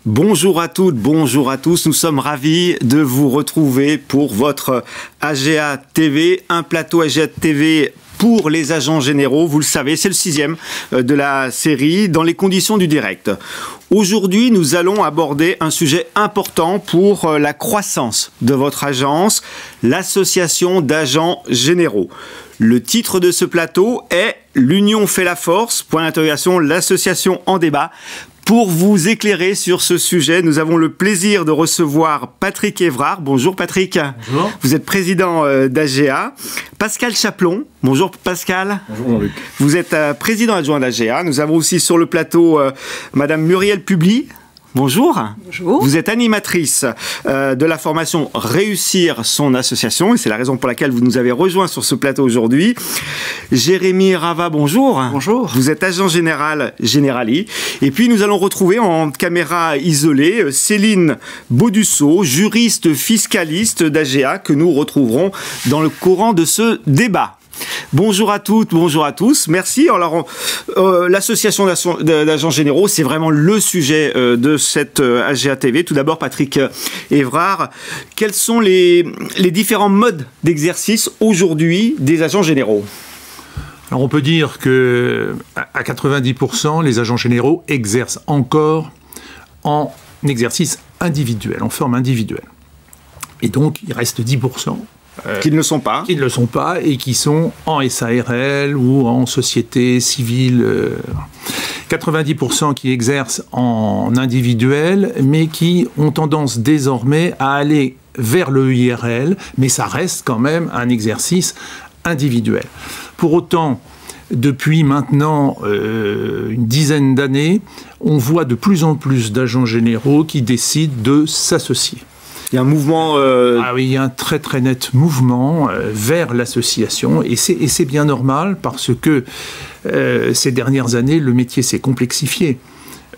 Bonjour à toutes, bonjour à tous. Nous sommes ravis de vous retrouver pour votre AGA TV, un plateau AGA TV pour les agents généraux. Vous le savez, c'est le 6e de la série dans les conditions du direct. Aujourd'hui, nous allons aborder un sujet important pour la croissance de votre agence, l'association d'agents généraux. Le titre de ce plateau est « L'union fait la force », point d'interrogation, l'association en débat. Pour vous éclairer sur ce sujet, nous avons le plaisir de recevoir Patrick Évrard. Bonjour Patrick. Bonjour. Vous êtes président d'AGA. Pascal Chaplon. Bonjour Pascal. Bonjour Jean-Luc. Vous êtes président adjoint d'AGA. Nous avons aussi sur le plateau Madame Muriel Publi. Bonjour. Bonjour. Vous êtes animatrice de la formation Réussir son association et c'est la raison pour laquelle vous nous avez rejoint sur ce plateau aujourd'hui. Jérémy Rava, bonjour. Bonjour. Vous êtes agent général Generali. Et puis nous allons retrouver en caméra isolée Céline Baudusseau, juriste fiscaliste d'AGA que nous retrouverons dans le courant de ce débat. Bonjour à toutes, bonjour à tous. Merci. Alors, l'association d'agents généraux, c'est vraiment le sujet de cette AGA TV. Tout d'abord, Patrick Évrard, quels sont les différents modes d'exercice aujourd'hui des agents généraux ? Alors, on peut dire que à 90%, les agents généraux exercent encore en exercice individuel, en forme individuelle. Et donc, il reste 10%. Qui ne le sont pas. Qui ne le sont pas et qui sont en SARL ou en société civile. 90% qui exercent en individuel, mais qui ont tendance désormais à aller vers le IRL, mais ça reste quand même un exercice individuel. Pour autant, depuis maintenant une dizaine d'années, on voit de plus en plus d'agents généraux qui décident de s'associer. Il y a un mouvement... Ah oui, il y a un très très net mouvement vers l'association et c'est bien normal parce que ces dernières années, le métier s'est complexifié.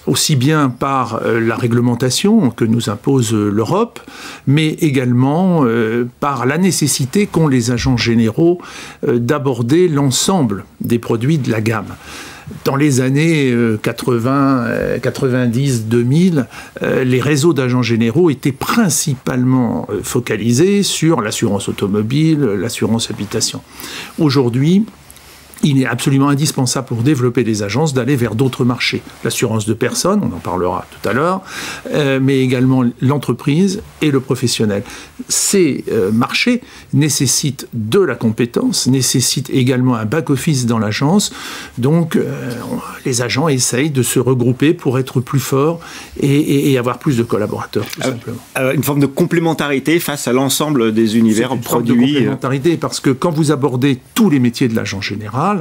Aussi bien par la réglementation que nous impose l'Europe, mais également par la nécessité qu'ont les agents généraux d'aborder l'ensemble des produits de la gamme. Dans les années 80, 90, 2000, les réseaux d'agents généraux étaient principalement focalisés sur l'assurance automobile, l'assurance habitation. Aujourd'hui, il est absolument indispensable pour développer les agences d'aller vers d'autres marchés. L'assurance de personnes, on en parlera tout à l'heure, mais également l'entreprise et le professionnel. Ces marchés nécessitent de la compétence, nécessitent également un back-office dans l'agence. Donc, les agents essayent de se regrouper pour être plus forts et avoir plus de collaborateurs, tout simplement. Une forme de complémentarité face à l'ensemble des univers produits. Forme de complémentarité, parce que quand vous abordez tous les métiers de l'agent général,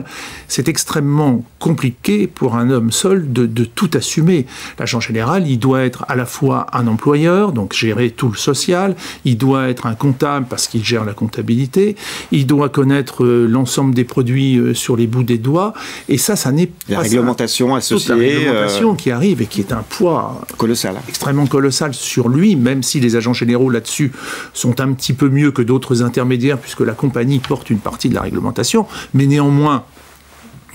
c'est extrêmement compliqué pour un homme seul de tout assumer. L'agent général, il doit être à la fois un employeur, donc gérer tout le social, il doit être un comptable parce qu'il gère la comptabilité, il doit connaître l'ensemble des produits sur les bouts des doigts, et ça n'est pas... La réglementation associée... La réglementation qui arrive et qui est un poids colossal, extrêmement colossal sur lui, même si les agents généraux là-dessus sont un petit peu mieux que d'autres intermédiaires, puisque la compagnie porte une partie de la réglementation, mais néanmoins,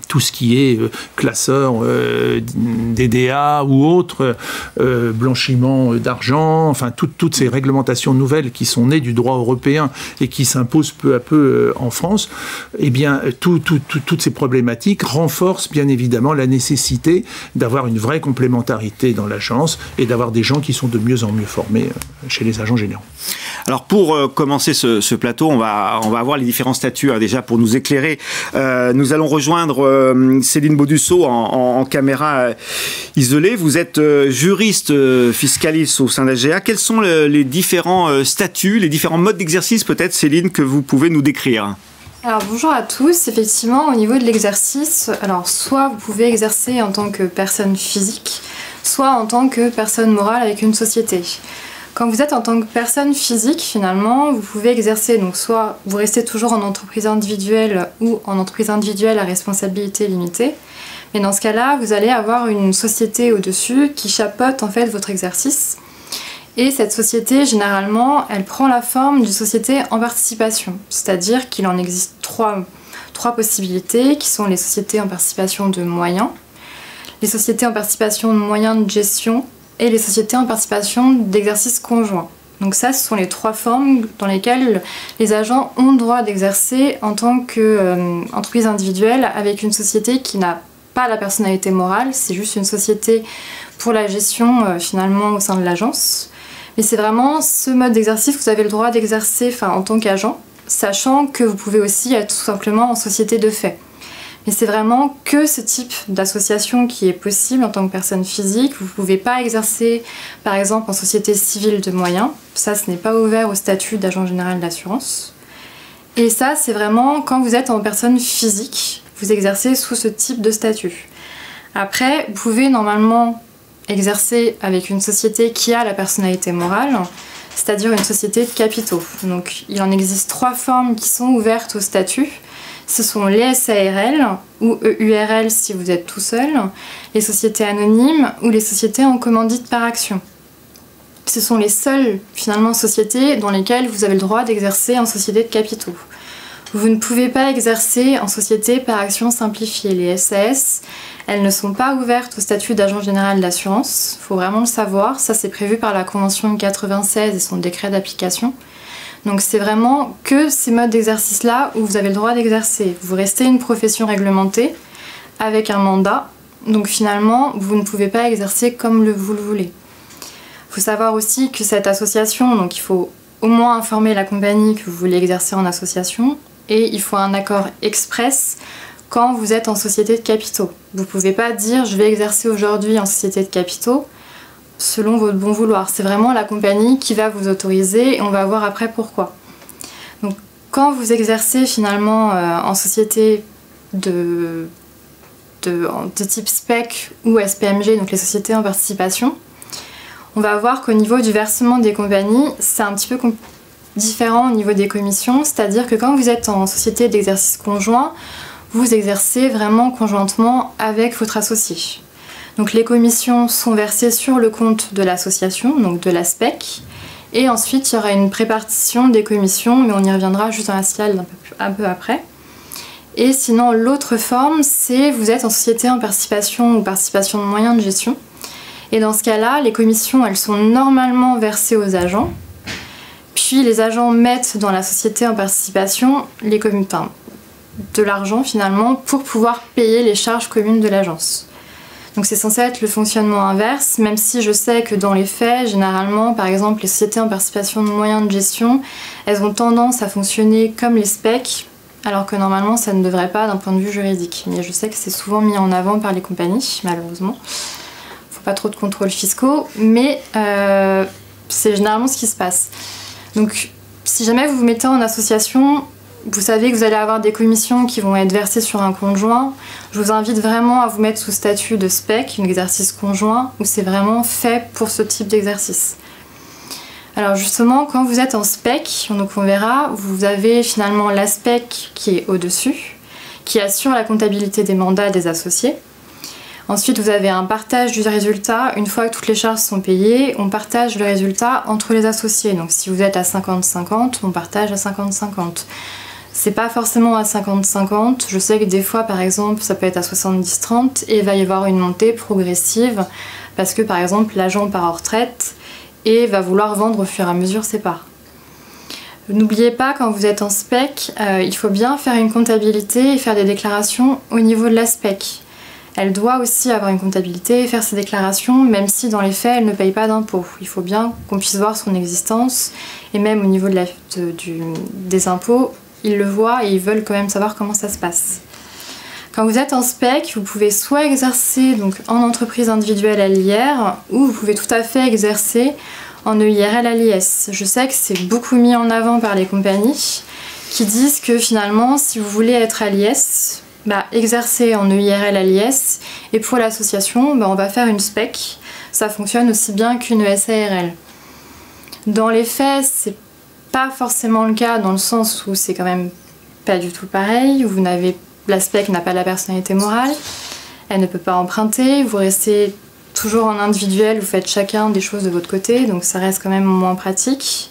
tout ce qui est classeur DDA ou autre, blanchiment d'argent, enfin toutes ces réglementations nouvelles qui sont nées du droit européen et qui s'imposent peu à peu en France, eh bien, toutes ces problématiques renforcent bien évidemment la nécessité d'avoir une vraie complémentarité dans l'agence et d'avoir des gens qui sont de mieux en mieux formés chez les agents généraux. Alors pour commencer ce plateau, on va avoir les différents statuts déjà pour nous éclairer. Nous allons rejoindre Céline Baudusseau en caméra isolée. Vous êtes juriste fiscaliste au sein d'AGA. Quels sont les différents statuts, les différents modes d'exercice peut-être, Céline, que vous pouvez nous décrire ? Alors bonjour à tous. Effectivement, au niveau de l'exercice, alors soit vous pouvez exercer en tant que personne physique, soit en tant que personne morale avec une société. Quand vous êtes en tant que personne physique, finalement, vous pouvez exercer, donc soit vous restez toujours en entreprise individuelle ou en entreprise individuelle à responsabilité limitée, mais dans ce cas-là, vous allez avoir une société au-dessus qui chapeaute en fait votre exercice. Et cette société, généralement, elle prend la forme d'une société en participation, c'est-à-dire qu'il en existe trois possibilités, qui sont les sociétés en participation de moyens, les sociétés en participation de moyens de gestion et les sociétés en participation d'exercice conjoint. Donc ça, ce sont les 3 formes dans lesquelles les agents ont le droit d'exercer en tant qu'entreprise individuelle avec une société qui n'a pas la personnalité morale, c'est juste une société pour la gestion finalement au sein de l'agence. Mais c'est vraiment ce mode d'exercice que vous avez le droit d'exercer en tant qu'agent, sachant que vous pouvez aussi être tout simplement en société de fait. Mais c'est vraiment que ce type d'association qui est possible en tant que personne physique. Vous ne pouvez pas exercer, par exemple, en société civile de moyens. Ça, ce n'est pas ouvert au statut d'agent général d'assurance. Et ça, c'est vraiment quand vous êtes en personne physique, vous exercez sous ce type de statut. Après, vous pouvez normalement exercer avec une société qui a la personnalité morale, c'est-à-dire une société de capitaux. Donc, il en existe 3 formes qui sont ouvertes au statut. Ce sont les SARL ou EURL si vous êtes tout seul, les sociétés anonymes ou les sociétés en commandite par action. Ce sont les seules finalement sociétés dans lesquelles vous avez le droit d'exercer en société de capitaux. Vous ne pouvez pas exercer en société par action simplifiée. Les SAS, elles ne sont pas ouvertes au statut d'agent général d'assurance. Il faut vraiment le savoir. Ça, c'est prévu par la Convention 96 et son décret d'application. Donc c'est vraiment que ces modes d'exercice-là où vous avez le droit d'exercer. Vous restez une profession réglementée avec un mandat. Donc finalement, vous ne pouvez pas exercer comme vous le voulez. Il faut savoir aussi que cette association, donc il faut au moins informer la compagnie que vous voulez exercer en association et il faut un accord express quand vous êtes en société de capitaux. Vous ne pouvez pas dire je vais exercer aujourd'hui en société de capitaux selon votre bon vouloir. C'est vraiment la compagnie qui va vous autoriser et on va voir après pourquoi. Donc quand vous exercez finalement en société de type SPEC ou SPMG, donc les sociétés en participation, on va voir qu'au niveau du versement des compagnies, c'est un petit peu différent au niveau des commissions, c'est-à-dire que quand vous êtes en société d'exercice conjoint, vous exercez vraiment conjointement avec votre associé. Donc les commissions sont versées sur le compte de l'association, donc de la SPEC, et ensuite il y aura une prépartition des commissions, mais on y reviendra juste dans la slide un peu après. Et sinon l'autre forme, c'est vous êtes en société en participation ou participation de moyens de gestion. Et dans ce cas-là, les commissions, elles sont normalement versées aux agents, puis les agents mettent dans la société en participation de l'argent finalement pour pouvoir payer les charges communes de l'agence. Donc c'est censé être le fonctionnement inverse, même si je sais que dans les faits, généralement, par exemple, les sociétés en participation de moyens de gestion, elles ont tendance à fonctionner comme les SPEC, alors que normalement ça ne devrait pas d'un point de vue juridique. Mais je sais que c'est souvent mis en avant par les compagnies, malheureusement. Faut pas trop de contrôles fiscaux, mais c'est généralement ce qui se passe. Donc si jamais vous vous mettez en association, vous savez que vous allez avoir des commissions qui vont être versées sur un conjoint. Je vous invite vraiment à vous mettre sous statut de SPEC, un exercice conjoint, où c'est vraiment fait pour ce type d'exercice. Alors justement, quand vous êtes en SPEC, donc on verra, vous avez finalement la SPEC qui est au-dessus, qui assure la comptabilité des mandats des associés. Ensuite, vous avez un partage du résultat. Une fois que toutes les charges sont payées, on partage le résultat entre les associés. Donc si vous êtes à 50-50, on partage à 50-50. C'est pas forcément à 50-50. Je sais que des fois, par exemple, ça peut être à 70-30 et il va y avoir une montée progressive parce que, par exemple, l'agent part en retraite et va vouloir vendre au fur et à mesure ses parts. N'oubliez pas, quand vous êtes en SPEC, il faut bien faire une comptabilité et faire des déclarations au niveau de la SPEC. Elle doit aussi avoir une comptabilité et faire ses déclarations, même si dans les faits, elle ne paye pas d'impôts. Il faut bien qu'on puisse voir son existence et même au niveau des impôts, ils le voient et ils veulent quand même savoir comment ça se passe. Quand vous êtes en SPEC, vous pouvez soit exercer donc, en entreprise individuelle à l'IR ou vous pouvez tout à fait exercer en EIRL à l'IS. Je sais que c'est beaucoup mis en avant par les compagnies qui disent que finalement, si vous voulez être à l'IS, exercer en EIRL à l'IS et pour l'association, on va faire une SPEC. Ça fonctionne aussi bien qu'une SARL. Dans les faits, c'est pas forcément le cas dans le sens où c'est quand même pas du tout pareil. La SPEC n'a pas la personnalité morale, elle ne peut pas emprunter, vous restez toujours en individuel, vous faites chacun des choses de votre côté, donc ça reste quand même moins pratique.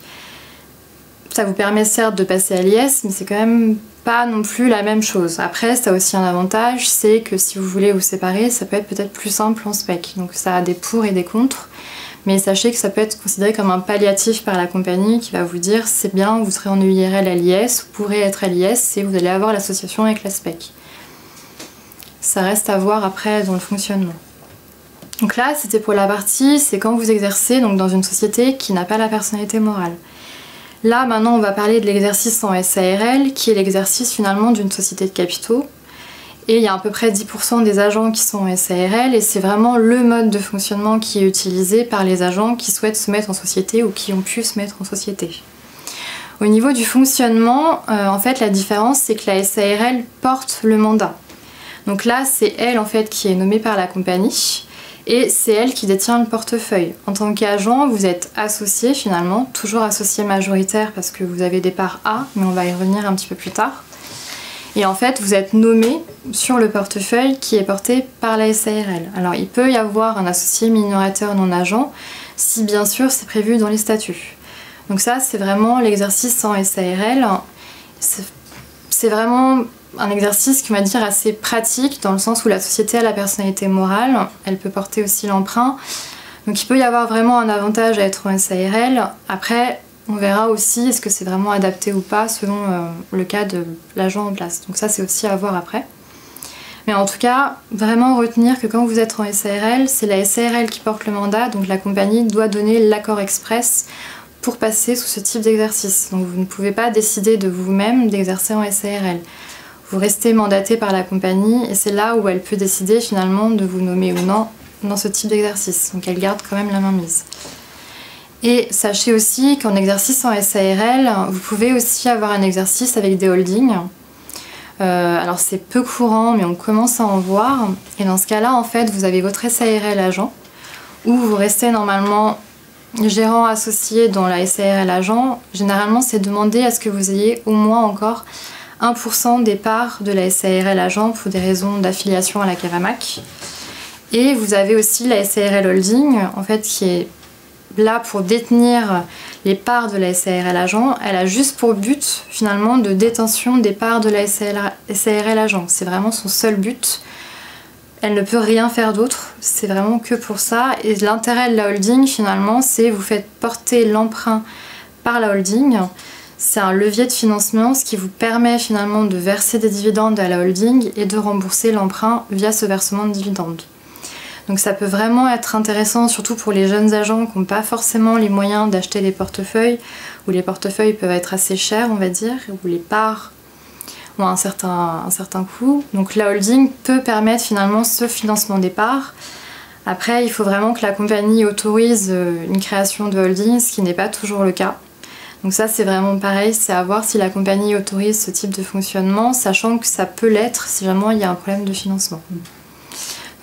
Ça vous permet certes de passer à l'IS, mais c'est quand même pas non plus la même chose. Après, ça a aussi un avantage, c'est que si vous voulez vous séparer, ça peut être peut-être plus simple en SPEC. Donc ça a des pour et des contre. Mais sachez que ça peut être considéré comme un palliatif par la compagnie qui va vous dire c'est bien, vous serez en EIRL à l'IS, vous pourrez être à l'IS et vous allez avoir l'association avec la SPEC. Ça reste à voir après dans le fonctionnement. Donc là, c'était pour la partie, c'est quand vous exercez donc dans une société qui n'a pas la personnalité morale. Là, maintenant, on va parler de l'exercice en SARL, qui est l'exercice finalement d'une société de capitaux. Et il y a à peu près 10% des agents qui sont en SARL, et c'est vraiment le mode de fonctionnement qui est utilisé par les agents qui souhaitent se mettre en société ou qui ont pu se mettre en société. Au niveau du fonctionnement, en fait, la différence, c'est que la SARL porte le mandat. Donc là, c'est elle, en fait, qui est nommée par la compagnie. Et c'est elle qui détient le portefeuille. En tant qu'agent, vous êtes associé finalement, toujours associé majoritaire parce que vous avez des parts A, mais on va y revenir un petit peu plus tard. Et en fait, vous êtes nommé sur le portefeuille qui est porté par la SARL. Alors, il peut y avoir un associé minorateur non agent, si bien sûr c'est prévu dans les statuts. Donc ça, c'est vraiment l'exercice en SARL. C'est vraiment un exercice qui, on va dire, assez pratique dans le sens où la société a la personnalité morale, elle peut porter aussi l'emprunt. Donc il peut y avoir vraiment un avantage à être en SARL. Après, on verra aussi est-ce que c'est vraiment adapté ou pas selon le cas de l'agent en place. Donc ça, c'est aussi à voir après. Mais en tout cas, vraiment retenir que quand vous êtes en SARL, c'est la SARL qui porte le mandat, donc la compagnie doit donner l'accord express pour passer sous ce type d'exercice. Donc vous ne pouvez pas décider de vous-même d'exercer en SARL. Vous restez mandaté par la compagnie et c'est là où elle peut décider finalement de vous nommer ou non dans ce type d'exercice. Donc elle garde quand même la main mise. Et sachez aussi qu'en exercice en SARL, vous pouvez aussi avoir un exercice avec des holdings. Alors c'est peu courant mais on commence à en voir. Et dans ce cas-là, en fait, vous avez votre SARL agent où vous restez normalement gérant associé dans la SARL agent. Généralement, c'est demander à ce que vous ayez au moins encore 1% des parts de la SARL agent pour des raisons d'affiliation à la Cavamac. Et vous avez aussi la SARL holding, en fait, qui est là pour détenir les parts de la SARL agent. Elle a juste pour but, finalement, de détention des parts de la SARL agent. C'est vraiment son seul but. Elle ne peut rien faire d'autre, c'est vraiment que pour ça. Et l'intérêt de la holding, finalement, c'est vous faites porter l'emprunt par la holding. C'est un levier de financement, ce qui vous permet finalement de verser des dividendes à la holding et de rembourser l'emprunt via ce versement de dividendes. Donc ça peut vraiment être intéressant, surtout pour les jeunes agents qui n'ont pas forcément les moyens d'acheter des portefeuilles, où les portefeuilles peuvent être assez chers, on va dire, où les parts ont un certain coût. Donc la holding peut permettre finalement ce financement des parts. Après, il faut vraiment que la compagnie autorise une création de holding, ce qui n'est pas toujours le cas. Donc ça, c'est vraiment pareil, c'est à voir si la compagnie autorise ce type de fonctionnement, sachant que ça peut l'être si vraiment il y a un problème de financement.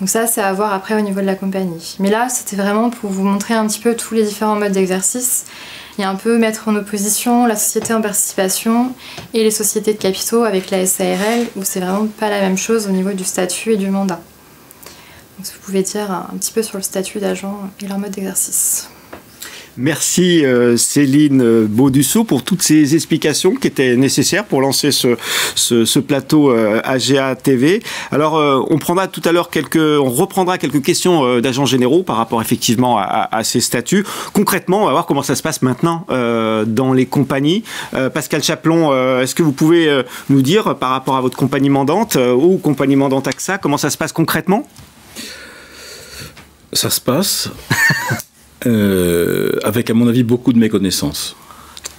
Donc ça, c'est à voir après au niveau de la compagnie. Mais là, c'était vraiment pour vous montrer un petit peu tous les différents modes d'exercice. Il y a un peu mettre en opposition la société en participation et les sociétés de capitaux avec la SARL, où c'est vraiment pas la même chose au niveau du statut et du mandat. Donc vous pouvez dire un petit peu sur le statut d'agent et leur mode d'exercice. Merci Céline Baudusseau pour toutes ces explications qui étaient nécessaires pour lancer ce plateau AGA TV. Alors on reprendra quelques questions d'agents généraux par rapport effectivement à ces statuts. Concrètement, on va voir comment ça se passe maintenant dans les compagnies. Pascal Chaplon, est-ce que vous pouvez nous dire par rapport à votre compagnie mandante ou compagnie mandante AXA, comment ça se passe concrètement ? Ça se passe avec, à mon avis, beaucoup de méconnaissances.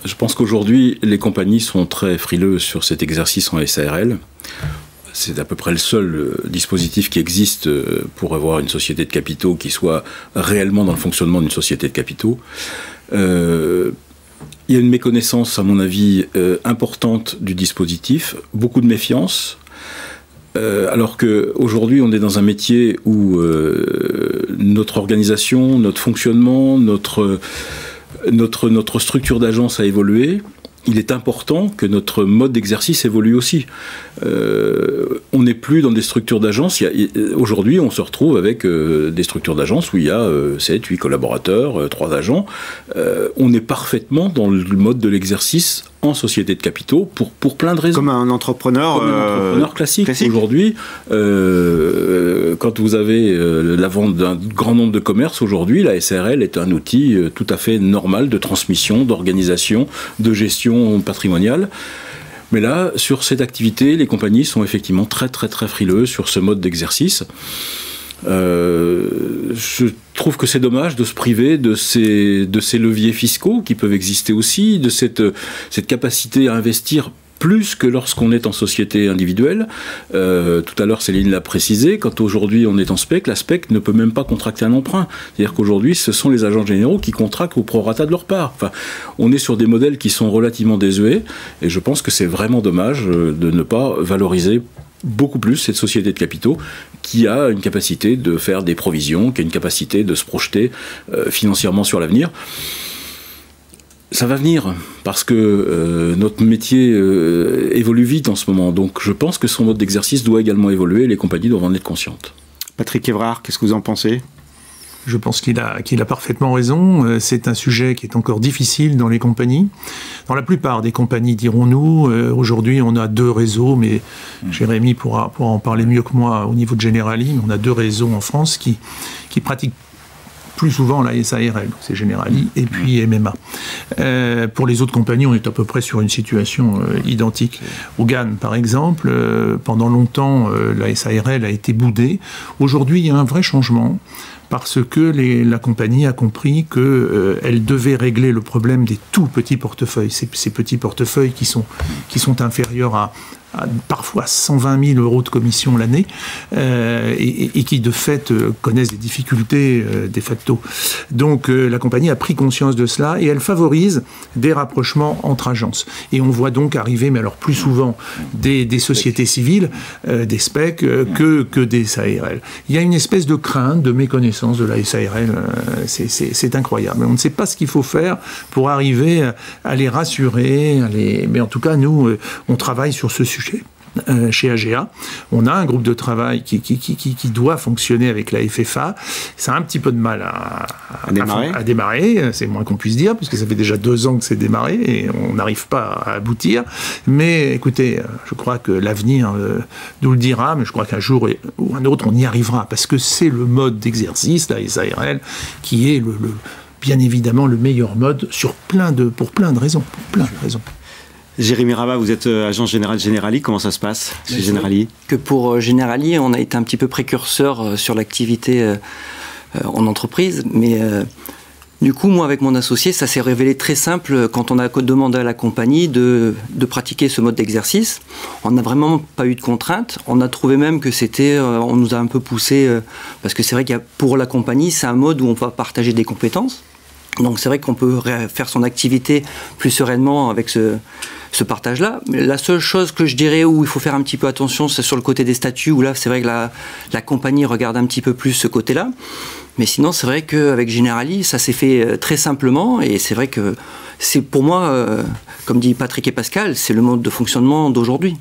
Je pense qu'aujourd'hui, les compagnies sont très frileuses sur cet exercice en SARL. C'est à peu près le seul dispositif qui existe pour avoir une société de capitaux qui soit réellement dans le fonctionnement d'une société de capitaux. Il y a une méconnaissance, à mon avis, importante du dispositif, beaucoup de méfiance. Alors qu'aujourd'hui, on est dans un métier où notre organisation, notre fonctionnement, notre structure d'agence a évolué. Il est important que notre mode d'exercice évolue aussi. On n'est plus dans des structures d'agence. Aujourd'hui, on se retrouve avec des structures d'agence où il y a 7, 8 collaborateurs, 3 agents. On est parfaitement dans le mode de l'exercice en société de capitaux pour plein de raisons. Comme un entrepreneur, classique. Aujourd'hui, quand vous avez la vente d'un grand nombre de commerces, aujourd'hui, la SARL est un outil tout à fait normal de transmission, d'organisation, de gestion patrimoniale. Mais là, sur cette activité, les compagnies sont effectivement très très très frileuses sur ce mode d'exercice. Je trouve que c'est dommage de se priver de ces leviers fiscaux qui peuvent exister aussi, de cette capacité à investir plus que lorsqu'on est en société individuelle. Tout à l'heure, Céline l'a précisé, quand aujourd'hui on est en SPEC, la SPEC ne peut même pas contracter un emprunt. C'est-à-dire qu'aujourd'hui, ce sont les agents généraux qui contractent au prorata de leur part. Enfin, on est sur des modèles qui sont relativement désuets, et je pense que c'est vraiment dommage de ne pas valoriser beaucoup plus cette société de capitaux qui a une capacité de faire des provisions, qui a une capacité de se projeter financièrement sur l'avenir. Ça va venir, parce que notre métier évolue vite en ce moment. Donc je pense que son mode d'exercice doit également évoluer et les compagnies doivent en être conscientes. Patrick Évrard, qu'est-ce que vous en pensez ? Je pense qu'il a parfaitement raison. C'est un sujet qui est encore difficile dans les compagnies. Dans la plupart des compagnies, dirons-nous, aujourd'hui on a 2 réseaux, mais Jérémy pourra en parler mieux que moi au niveau de Generali, mais on a 2 réseaux en France qui pratiquent plus souvent la SARL, c'est Generali, et puis MMA. Pour les autres compagnies, on est à peu près sur une situation identique. Au GAN, par exemple, pendant longtemps, la SARL a été boudée. Aujourd'hui, il y a un vrai changement, parce que la compagnie a compris qu'elle devait régler le problème des tout petits portefeuilles, ces petits portefeuilles qui sont inférieurs à parfois 120 000 euros de commission l'année, et qui de fait connaissent des difficultés de facto. Donc la compagnie a pris conscience de cela, et elle favorise des rapprochements entre agences. Et on voit donc arriver, mais alors plus souvent, des sociétés civiles, des SPEC, que des SARL. Il y a une espèce de crainte, de méconnaissance de la SARL, c'est incroyable. On ne sait pas ce qu'il faut faire pour arriver à les rassurer, mais en tout cas, nous, on travaille sur ce sujet. Chez AGA, on a un groupe de travail qui doit fonctionner avec la FFA. Ça a un petit peu de mal à démarrer, c'est moins qu'on puisse dire, puisque ça fait déjà 2 ans que c'est démarré et on n'arrive pas à aboutir. Mais écoutez, je crois que l'avenir nous le dira, mais je crois qu'un jour ou un autre, on y arrivera, parce que c'est le mode d'exercice, la SARL, qui est bien évidemment le meilleur mode pour plein de raisons. Jérémy Rabat, vous êtes agent général Generali, comment ça se passe chez Generali ? Que pour Generali, on a été un petit peu précurseur sur l'activité en entreprise, mais du coup, moi avec mon associé, ça s'est révélé très simple quand on a demandé à la compagnie de pratiquer ce mode d'exercice. On n'a vraiment pas eu de contraintes, on a trouvé même que on nous a un peu poussé, parce que c'est vrai qu'il pour la compagnie, c'est un mode où on va partager des compétences. Donc c'est vrai qu'on peut faire son activité plus sereinement avec ce partage-là. Mais la seule chose que je dirais où il faut faire un petit peu attention, c'est sur le côté des statuts, où là c'est vrai que la compagnie regarde un petit peu plus ce côté-là. Mais sinon c'est vrai qu'avec Generali, ça s'est fait très simplement, et c'est vrai que c'est pour moi, comme dit Patrick et Pascal, c'est le mode de fonctionnement d'aujourd'hui.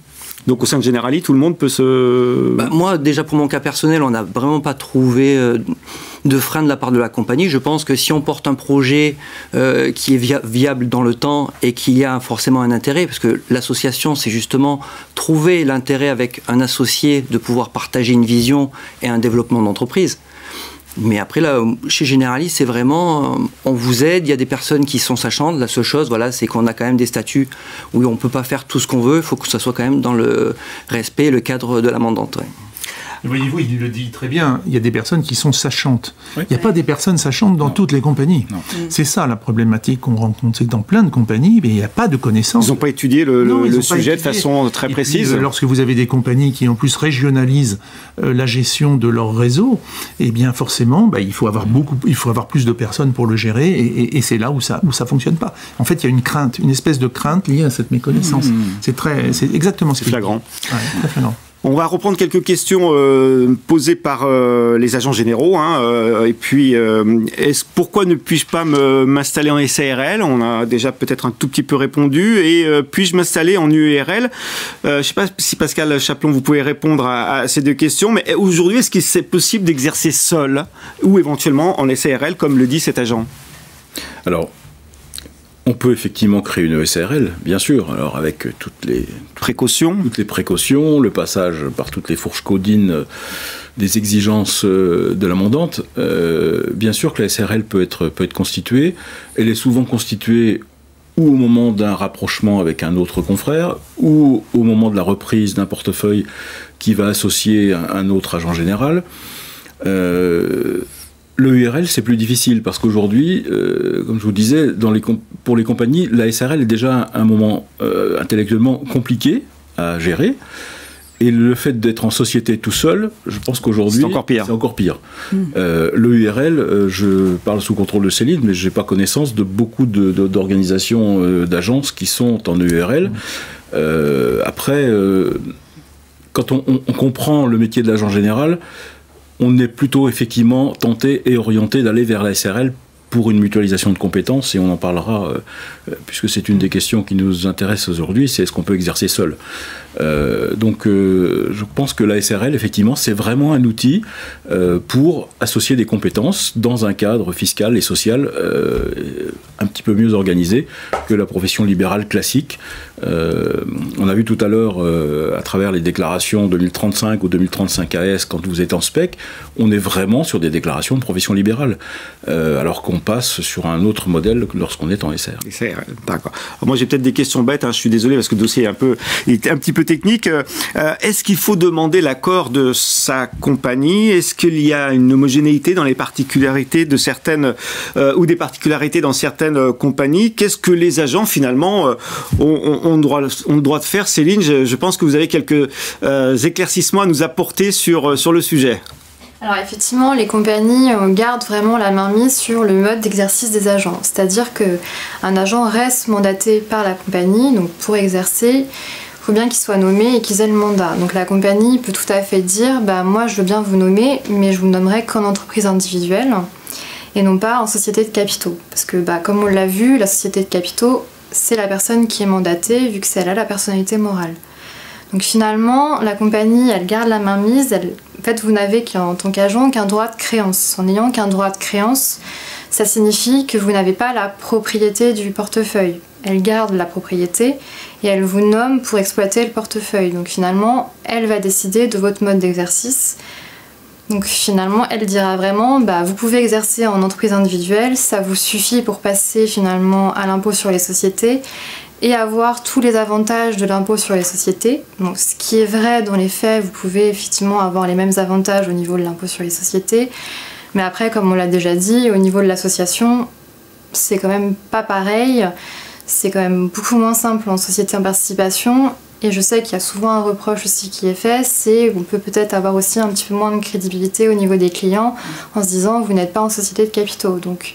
Donc au sein de Generali, tout le monde peut se... Moi, déjà pour mon cas personnel, on n'a vraiment pas trouvé de frein de la part de la compagnie. Je pense que si on porte un projet qui est viable dans le temps et qu'il y a forcément un intérêt, parce que l'association, c'est justement trouver l'intérêt avec un associé de pouvoir partager une vision et un développement d'entreprise. Mais après, là, chez Generali, c'est vraiment, on vous aide, il y a des personnes qui sont sachantes. La seule chose, voilà, c'est qu'on a quand même des statuts où on ne peut pas faire tout ce qu'on veut. Il faut que ça soit quand même dans le respect, le cadre de la mandante. Ouais. Voyez-vous, il le dit très bien, il y a des personnes qui sont sachantes. Oui. Il n'y a pas des personnes sachantes dans toutes les compagnies. Non. C'est ça la problématique qu'on rencontre, c'est que dans plein de compagnies, il n'y a pas de connaissances. Ils n'ont pas étudié le sujet de façon très précise. Puis, lorsque vous avez des compagnies qui en plus régionalisent la gestion de leur réseau, eh bien forcément, il faut avoir plus de personnes pour le gérer, et c'est là où ça fonctionne pas. En fait, il y a une crainte, une espèce de crainte liée à cette méconnaissance. C'est exactement ce qui est flagrant. Ouais, très flagrant. On va reprendre quelques questions posées par les agents généraux. Et puis, pourquoi ne puis-je pas m'installer en SARL ? On a déjà peut-être un tout petit peu répondu. Et puis-je m'installer en URL ? Je ne sais pas si Pascal Chaplon, vous pouvez répondre à ces 2 questions. Mais aujourd'hui, est-ce que c'est possible d'exercer seul ou éventuellement en SARL, comme le dit cet agent ? Alors, On peut effectivement créer une SARL, bien sûr, alors avec toutes les précautions, le passage par toutes les fourches codines des exigences de la mandante. Bien sûr que la SARL peut être constituée. Elle est souvent constituée ou au moment d'un rapprochement avec un autre confrère, ou au moment de la reprise d'un portefeuille qui va associer un autre agent général. Le URL, c'est plus difficile parce qu'aujourd'hui, comme je vous disais, pour les compagnies, la SARL est déjà un moment intellectuellement compliqué à gérer. Et le fait d'être en société tout seul, je pense qu'aujourd'hui, c'est encore pire. Le URL, je parle sous contrôle de Céline, mais je n'ai pas connaissance de beaucoup d'organisations, d'agences qui sont en URL. Après, quand on comprend le métier de l'agent général, on est plutôt effectivement tenté et orienté d'aller vers la SARL pour une mutualisation de compétences, et on en parlera, puisque c'est une des questions qui nous intéresse aujourd'hui, c'est est-ce qu'on peut exercer seul. Donc je pense que la SARL, effectivement, c'est vraiment un outil pour associer des compétences dans un cadre fiscal et social un petit peu mieux organisé que la profession libérale classique. On a vu tout à l'heure, à travers les déclarations 2035 ou 2035 AS, quand vous êtes en SPEC, on est vraiment sur des déclarations de profession libérale, alors qu'on passe sur un autre modèle lorsqu'on est en SR. D'accord. Moi, j'ai peut-être des questions bêtes, je suis désolé parce que le dossier est un petit peu technique. Est-ce qu'il faut demander l'accord de sa compagnie? Est-ce qu'il y a une homogénéité dans les particularités de certaines ou des particularités dans certaines compagnies? Qu'est-ce que les agents finalement ont le droit de faire? Céline, je pense que vous avez quelques éclaircissements à nous apporter sur le sujet. Alors effectivement, les compagnies gardent vraiment la main mise sur le mode d'exercice des agents. C'est-à-dire qu'un agent reste mandaté par la compagnie, donc pour exercer, il faut bien qu'il soit nommé et qu'il ait le mandat. Donc la compagnie peut tout à fait dire moi je veux bien vous nommer, mais je vous nommerai qu'en entreprise individuelle et non pas en société de capitaux. Parce que comme on l'a vu, la société de capitaux, c'est la personne qui est mandatée vu que c'est elle a la personnalité morale. Donc finalement, la compagnie, elle garde la main mise. En fait, vous n'avez en tant qu'agent qu'un droit de créance. En n'ayant qu'un droit de créance, ça signifie que vous n'avez pas la propriété du portefeuille. Elle garde la propriété et elle vous nomme pour exploiter le portefeuille. Donc finalement, elle va décider de votre mode d'exercice. Donc finalement, elle dira vraiment, vous pouvez exercer en entreprise individuelle, ça vous suffit pour passer finalement à l'impôt sur les sociétés et avoir tous les avantages de l'impôt sur les sociétés. Donc ce qui est vrai dans les faits, vous pouvez effectivement avoir les mêmes avantages au niveau de l'impôt sur les sociétés, mais après, comme on l'a déjà dit, au niveau de l'association, c'est quand même pas pareil, c'est quand même beaucoup moins simple en société en participation. Et je sais qu'il y a souvent un reproche aussi qui est fait, c'est qu'on peut peut-être avoir aussi un petit peu moins de crédibilité au niveau des clients en se disant vous n'êtes pas en société de capitaux. Donc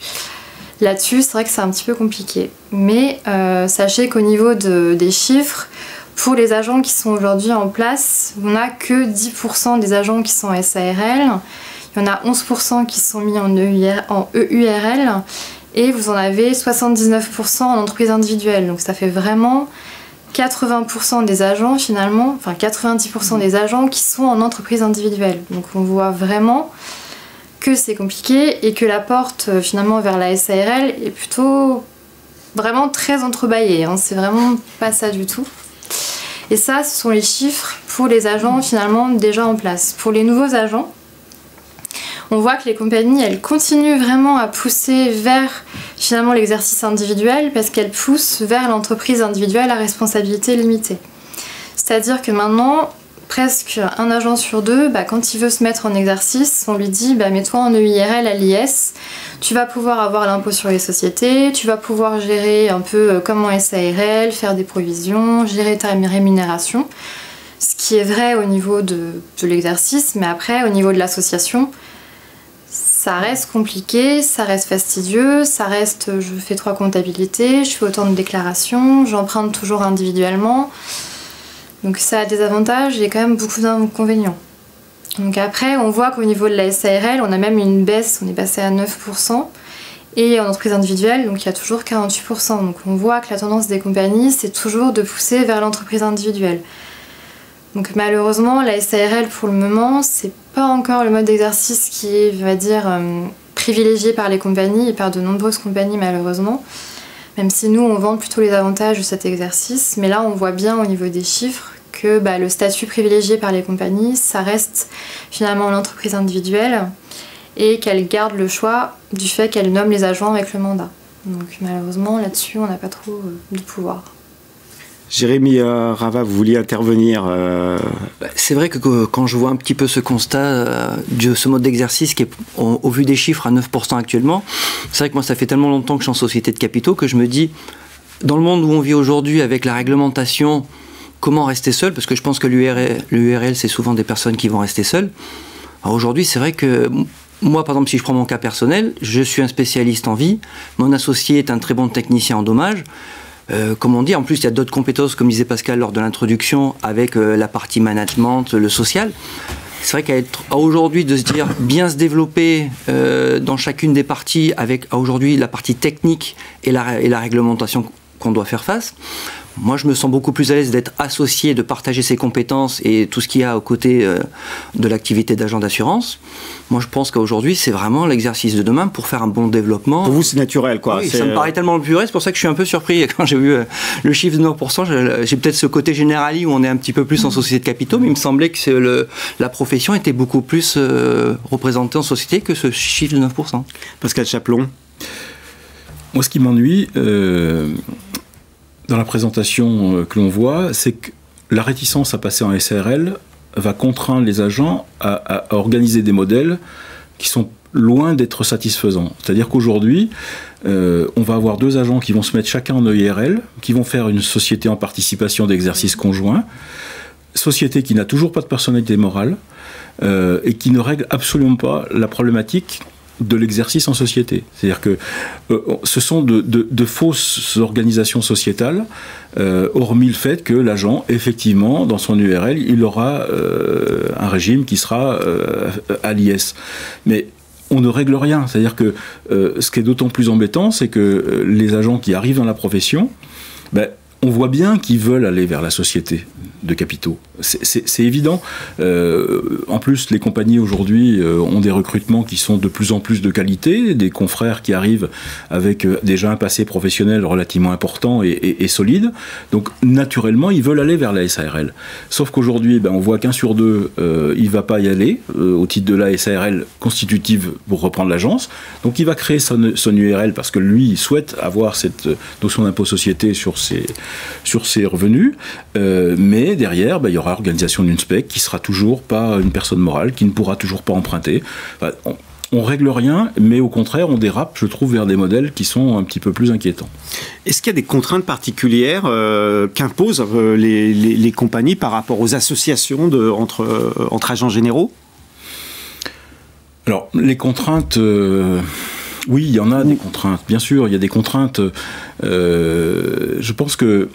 là-dessus, c'est vrai que c'est un petit peu compliqué. Mais sachez qu'au niveau des chiffres, pour les agents qui sont aujourd'hui en place, on n'a que 10% des agents qui sont en SARL, il y en a 11% qui sont mis en EURL et vous en avez 79% en entreprise individuelle. Donc ça fait vraiment 80% des agents finalement, enfin 90% des agents qui sont en entreprise individuelle. Donc on voit vraiment que c'est compliqué et que la porte finalement vers la SARL est plutôt vraiment très entrebâillée. C'est vraiment pas ça du tout. Et ça, ce sont les chiffres pour les agents finalement déjà en place. Pour les nouveaux agents, on voit que les compagnies, elles continuent vraiment à pousser vers finalement l'exercice individuel parce qu'elles poussent vers l'entreprise individuelle à responsabilité limitée. C'est-à-dire que maintenant, presque un agent sur deux, quand il veut se mettre en exercice, on lui dit mets-toi en EIRL à l'IS, tu vas pouvoir avoir l'impôt sur les sociétés, tu vas pouvoir gérer un peu comme en SARL, faire des provisions, gérer ta rémunération. Ce qui est vrai au niveau de l'exercice, mais après au niveau de l'association, ça reste compliqué, ça reste fastidieux, ça reste je fais 3 comptabilités, je fais autant de déclarations, j'emprunte toujours individuellement. Donc ça a des avantages et quand même beaucoup d'inconvénients. Donc après, on voit qu'au niveau de la SARL, on a même une baisse, on est passé à 9%. Et en entreprise individuelle, donc il y a toujours 48%. Donc on voit que la tendance des compagnies, c'est toujours de pousser vers l'entreprise individuelle. Donc malheureusement, la SARL pour le moment, c'est pas encore le mode d'exercice qui est, on va dire, privilégié par les compagnies et par de nombreuses compagnies malheureusement. même si nous, on vend plutôt les avantages de cet exercice. Mais là, on voit bien au niveau des chiffres que le statut privilégié par les compagnies, ça reste finalement l'entreprise individuelle et qu'elle garde le choix du fait qu'elle nomme les agents avec le mandat. Donc malheureusement, là-dessus, on n'a pas trop de pouvoir. Jérémy Rava, vous vouliez intervenir C'est vrai que quand je vois un petit peu ce constat de ce mode d'exercice qui est au vu des chiffres à 9% actuellement, c'est vrai que moi ça fait tellement longtemps que je suis en société de capitaux que je me dis, dans le monde où on vit aujourd'hui avec la réglementation, comment rester seul? Parce que je pense que l'URL c'est souvent des personnes qui vont rester seules. Alors aujourd'hui c'est vrai que moi par exemple si je prends mon cas personnel, je suis un spécialiste en vie, mon associé est un très bon technicien en dommages. Comme on dit, en plus il y a d'autres compétences, comme disait Pascal lors de l'introduction, avec la partie management, le social. C'est vrai qu'à aujourd'hui de se dire bien se développer dans chacune des parties, avec aujourd'hui la partie technique et la réglementation qu'on doit faire face. Moi, je me sens beaucoup plus à l'aise d'être associé, de partager ses compétences et tout ce qu'il y a aux côtés de l'activité d'agent d'assurance. Moi, je pense qu'aujourd'hui, c'est vraiment l'exercice de demain pour faire un bon développement. Pour vous, c'est naturel, quoi. Oui, ça me paraît tellement plus vrai. C'est pour ça que je suis un peu surpris quand j'ai vu le chiffre de 9%. J'ai peut-être ce côté générali où on est un petit peu plus en société de capitaux, mais il me semblait que la profession était beaucoup plus représentée en société que ce chiffre de 9%. Pascal Chaplon. Moi, ce qui m'ennuie dans la présentation que l'on voit, c'est que la réticence à passer en SARL va contraindre les agents à organiser des modèles qui sont loin d'être satisfaisants. C'est-à-dire qu'aujourd'hui, on va avoir 2 agents qui vont se mettre chacun en EIRL, qui vont faire une société en participation d'exercice conjoint, société qui n'a toujours pas de personnalité morale et qui ne règle absolument pas la problématique de l'exercice en société. C'est-à-dire que ce sont de fausses organisations sociétales, hormis le fait que l'agent, effectivement, dans son URL, il aura un régime qui sera à l'IS. Mais on ne règle rien. C'est-à-dire que ce qui est d'autant plus embêtant, c'est que les agents qui arrivent dans la profession, on voit bien qu'ils veulent aller vers la société de capitaux. C'est évident. En plus, les compagnies aujourd'hui ont des recrutements qui sont de plus en plus de qualité, des confrères qui arrivent avec déjà un passé professionnel relativement important et solide. Donc, naturellement, ils veulent aller vers la SARL. Sauf qu'aujourd'hui, on voit qu'1 sur 2, il ne va pas y aller au titre de la SARL constitutive pour reprendre l'agence. Donc, il va créer son URL parce que lui, il souhaite avoir cette notion d'impôt société sur ses revenus, mais derrière, il y aura organisation d'une SPEC qui sera toujours pas une personne morale, qui ne pourra toujours pas emprunter. Enfin, on règle rien, mais au contraire, on dérape, je trouve, vers des modèles qui sont un petit peu plus inquiétants. Est-ce qu'il y a des contraintes particulières qu'imposent les compagnies par rapport aux associations entre agents généraux? Alors, les contraintes... oui, il y en a des contraintes, bien sûr, il y a des contraintes. Je pense que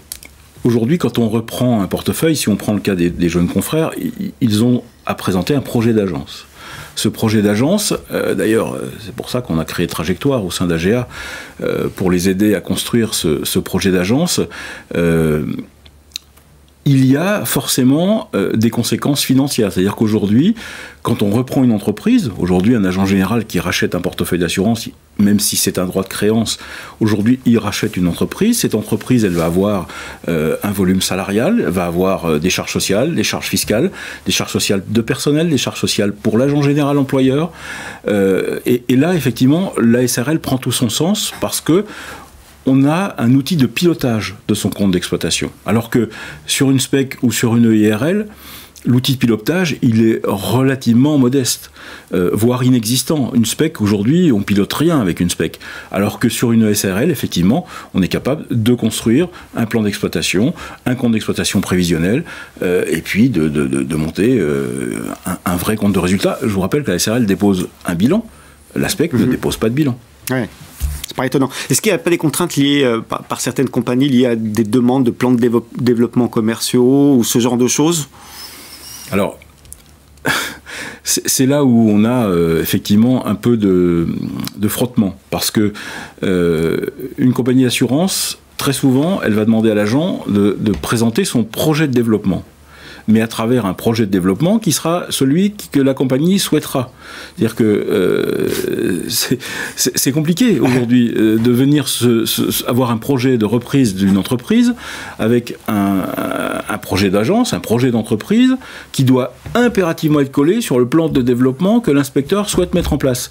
aujourd'hui, quand on reprend un portefeuille, si on prend le cas des jeunes confrères, ils ont à présenter un projet d'agence. Ce projet d'agence, d'ailleurs, c'est pour ça qu'on a créé Trajectoire au sein d'AGA, pour les aider à construire ce projet d'agence. Il y a forcément des conséquences financières. C'est-à-dire qu'aujourd'hui, quand on reprend une entreprise, aujourd'hui un agent général qui rachète un portefeuille d'assurance, même si c'est un droit de créance, aujourd'hui il rachète une entreprise. Cette entreprise, elle va avoir un volume salarial, elle va avoir des charges sociales, des charges fiscales, des charges sociales de personnel, des charges sociales pour l'agent général employeur. Et là, effectivement, la SARL prend tout son sens parce que on a un outil de pilotage de son compte d'exploitation. Alors que sur une SPEC ou sur une EIRL, l'outil de pilotage, il est relativement modeste, voire inexistant. Une SPEC, aujourd'hui, on pilote rien avec une SPEC. Alors que sur une SARL, effectivement, on est capable de construire un plan d'exploitation, un compte d'exploitation prévisionnel, et puis de monter un vrai compte de résultat. Je vous rappelle que la SARL dépose un bilan, la SPEC ne dépose pas de bilan. Ouais. C'est pas étonnant. Est-ce qu'il n'y a pas des contraintes liées par certaines compagnies liées à des demandes de plans de développement commerciaux ou ce genre de choses? Alors, c'est là où on a effectivement un peu de frottement. Parce que une compagnie d'assurance, très souvent, elle va demander à l'agent de présenter son projet de développement. mais à travers un projet de développement qui sera celui que la compagnie souhaitera. C'est-à-dire que c'est compliqué aujourd'hui de venir avoir un projet de reprise d'une entreprise avec un projet d'agence, un projet d'entreprise qui doit impérativement être collé sur le plan de développement que l'inspecteur souhaite mettre en place.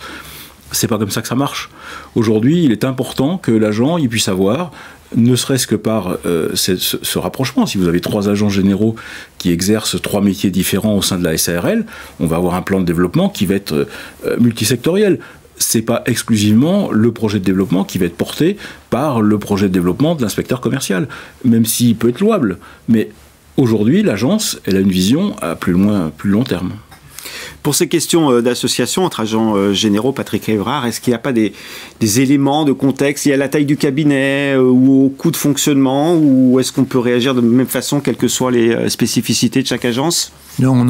C'est pas comme ça que ça marche. Aujourd'hui, il est important que l'agent il puisse avoir, ne serait-ce que par ce rapprochement. Si vous avez 3 agents généraux qui exercent 3 métiers différents au sein de la SARL, on va avoir un plan de développement qui va être multisectoriel. C'est pas exclusivement le projet de développement qui va être porté par le projet de développement de l'inspecteur commercial, même s'il peut être louable. Mais aujourd'hui, l'agence, elle a une vision à plus long terme. Pour ces questions d'association entre agents généraux, Patrick Evrard, est-ce qu'il n'y a pas des éléments de contexte? Il y a la taille du cabinet ou au coût de fonctionnement, ou est-ce qu'on peut réagir de la même façon, quelles que soient les spécificités de chaque agence? Non.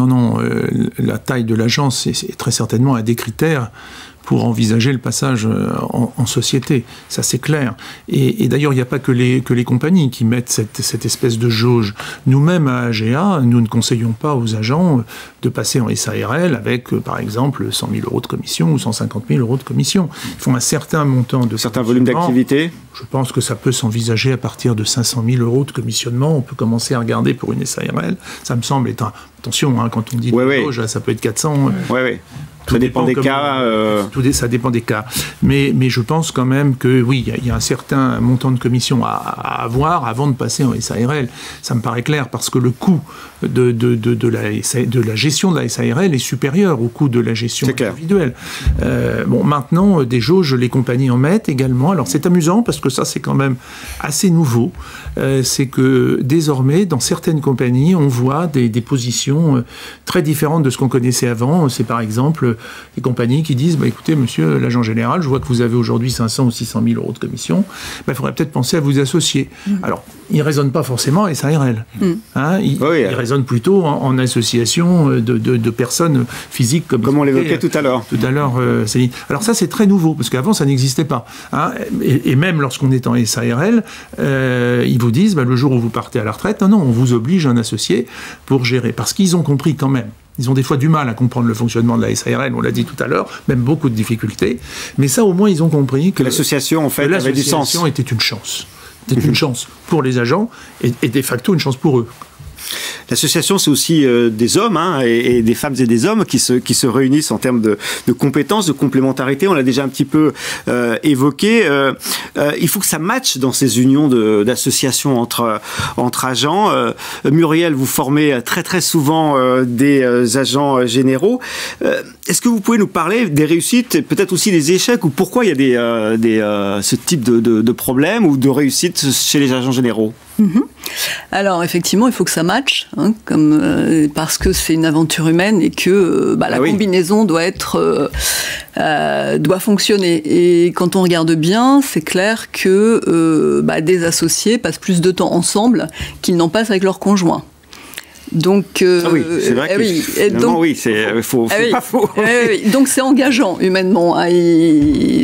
La taille de l'agence, c'est très certainement un des critères pour envisager le passage en société. Ça, c'est clair. Et d'ailleurs, il n'y a pas que les compagnies qui mettent cette espèce de jauge. Nous-mêmes, à AGA, nous ne conseillons pas aux agents de passer en SARL avec, par exemple, 100 000 euros de commission ou 150 000 euros de commission. Ils font un certain montant de... Certain volume d'activité. Je pense que ça peut s'envisager à partir de 500 000 euros de commissionnement. On peut commencer à regarder pour une SARL. Ça me semble être... Attention, quand on dit jauge, ça peut être 400... Oui. Ça dépend des cas. Ça dépend des cas. Mais je pense quand même que oui, il y a un certain montant de commission à avoir avant de passer en SARL. Ça me paraît clair parce que le coût de la gestion de la SARL est supérieur au coût de la gestion individuelle. Maintenant, des jauges, les compagnies en mettent également. Alors c'est amusant parce que ça, c'est quand même assez nouveau. C'est que désormais, dans certaines compagnies, on voit des positions très différentes de ce qu'on connaissait avant. C'est par exemple les compagnies qui disent écoutez, monsieur l'agent général, je vois que vous avez aujourd'hui 500 ou 600 000 euros de commission, il faudrait peut-être penser à vous associer. Alors, ils ne raisonnent pas forcément à SARL. Ils raisonnent plutôt en association de personnes physiques comme on l'évoquait tout à l'heure. Céline. Alors ça, c'est très nouveau, parce qu'avant, ça n'existait pas. Et même lorsqu'on est en SARL, ils vous disent le jour où vous partez à la retraite, non, on vous oblige un associé pour gérer. Parce qu'ils ont compris quand même. Ils ont des fois du mal à comprendre le fonctionnement de la SARL, on l'a dit tout à l'heure, même beaucoup de difficultés. Mais ça, au moins, ils ont compris que l'association, en fait, avait du sens. L'association était une chance. C'était une chance pour les agents et de facto une chance pour eux. L'association, c'est aussi des hommes et des femmes et des hommes qui se réunissent en termes de compétences, de complémentarité. On l'a déjà un petit peu évoqué. Il faut que ça matche dans ces unions d'associations entre agents. Muriel, vous formez très très souvent des agents généraux. Est-ce que vous pouvez nous parler des réussites et peut-être aussi des échecs, ou pourquoi il y a ce type de problèmes ou de réussites chez les agents généraux? Alors effectivement, il faut que ça matche, parce que c'est une aventure humaine et que la combinaison doit fonctionner. Et quand on regarde bien, c'est clair que des associés passent plus de temps ensemble qu'ils n'en passent avec leur conjoint. Donc, c'est vrai que pas faux. Donc c'est engageant humainement.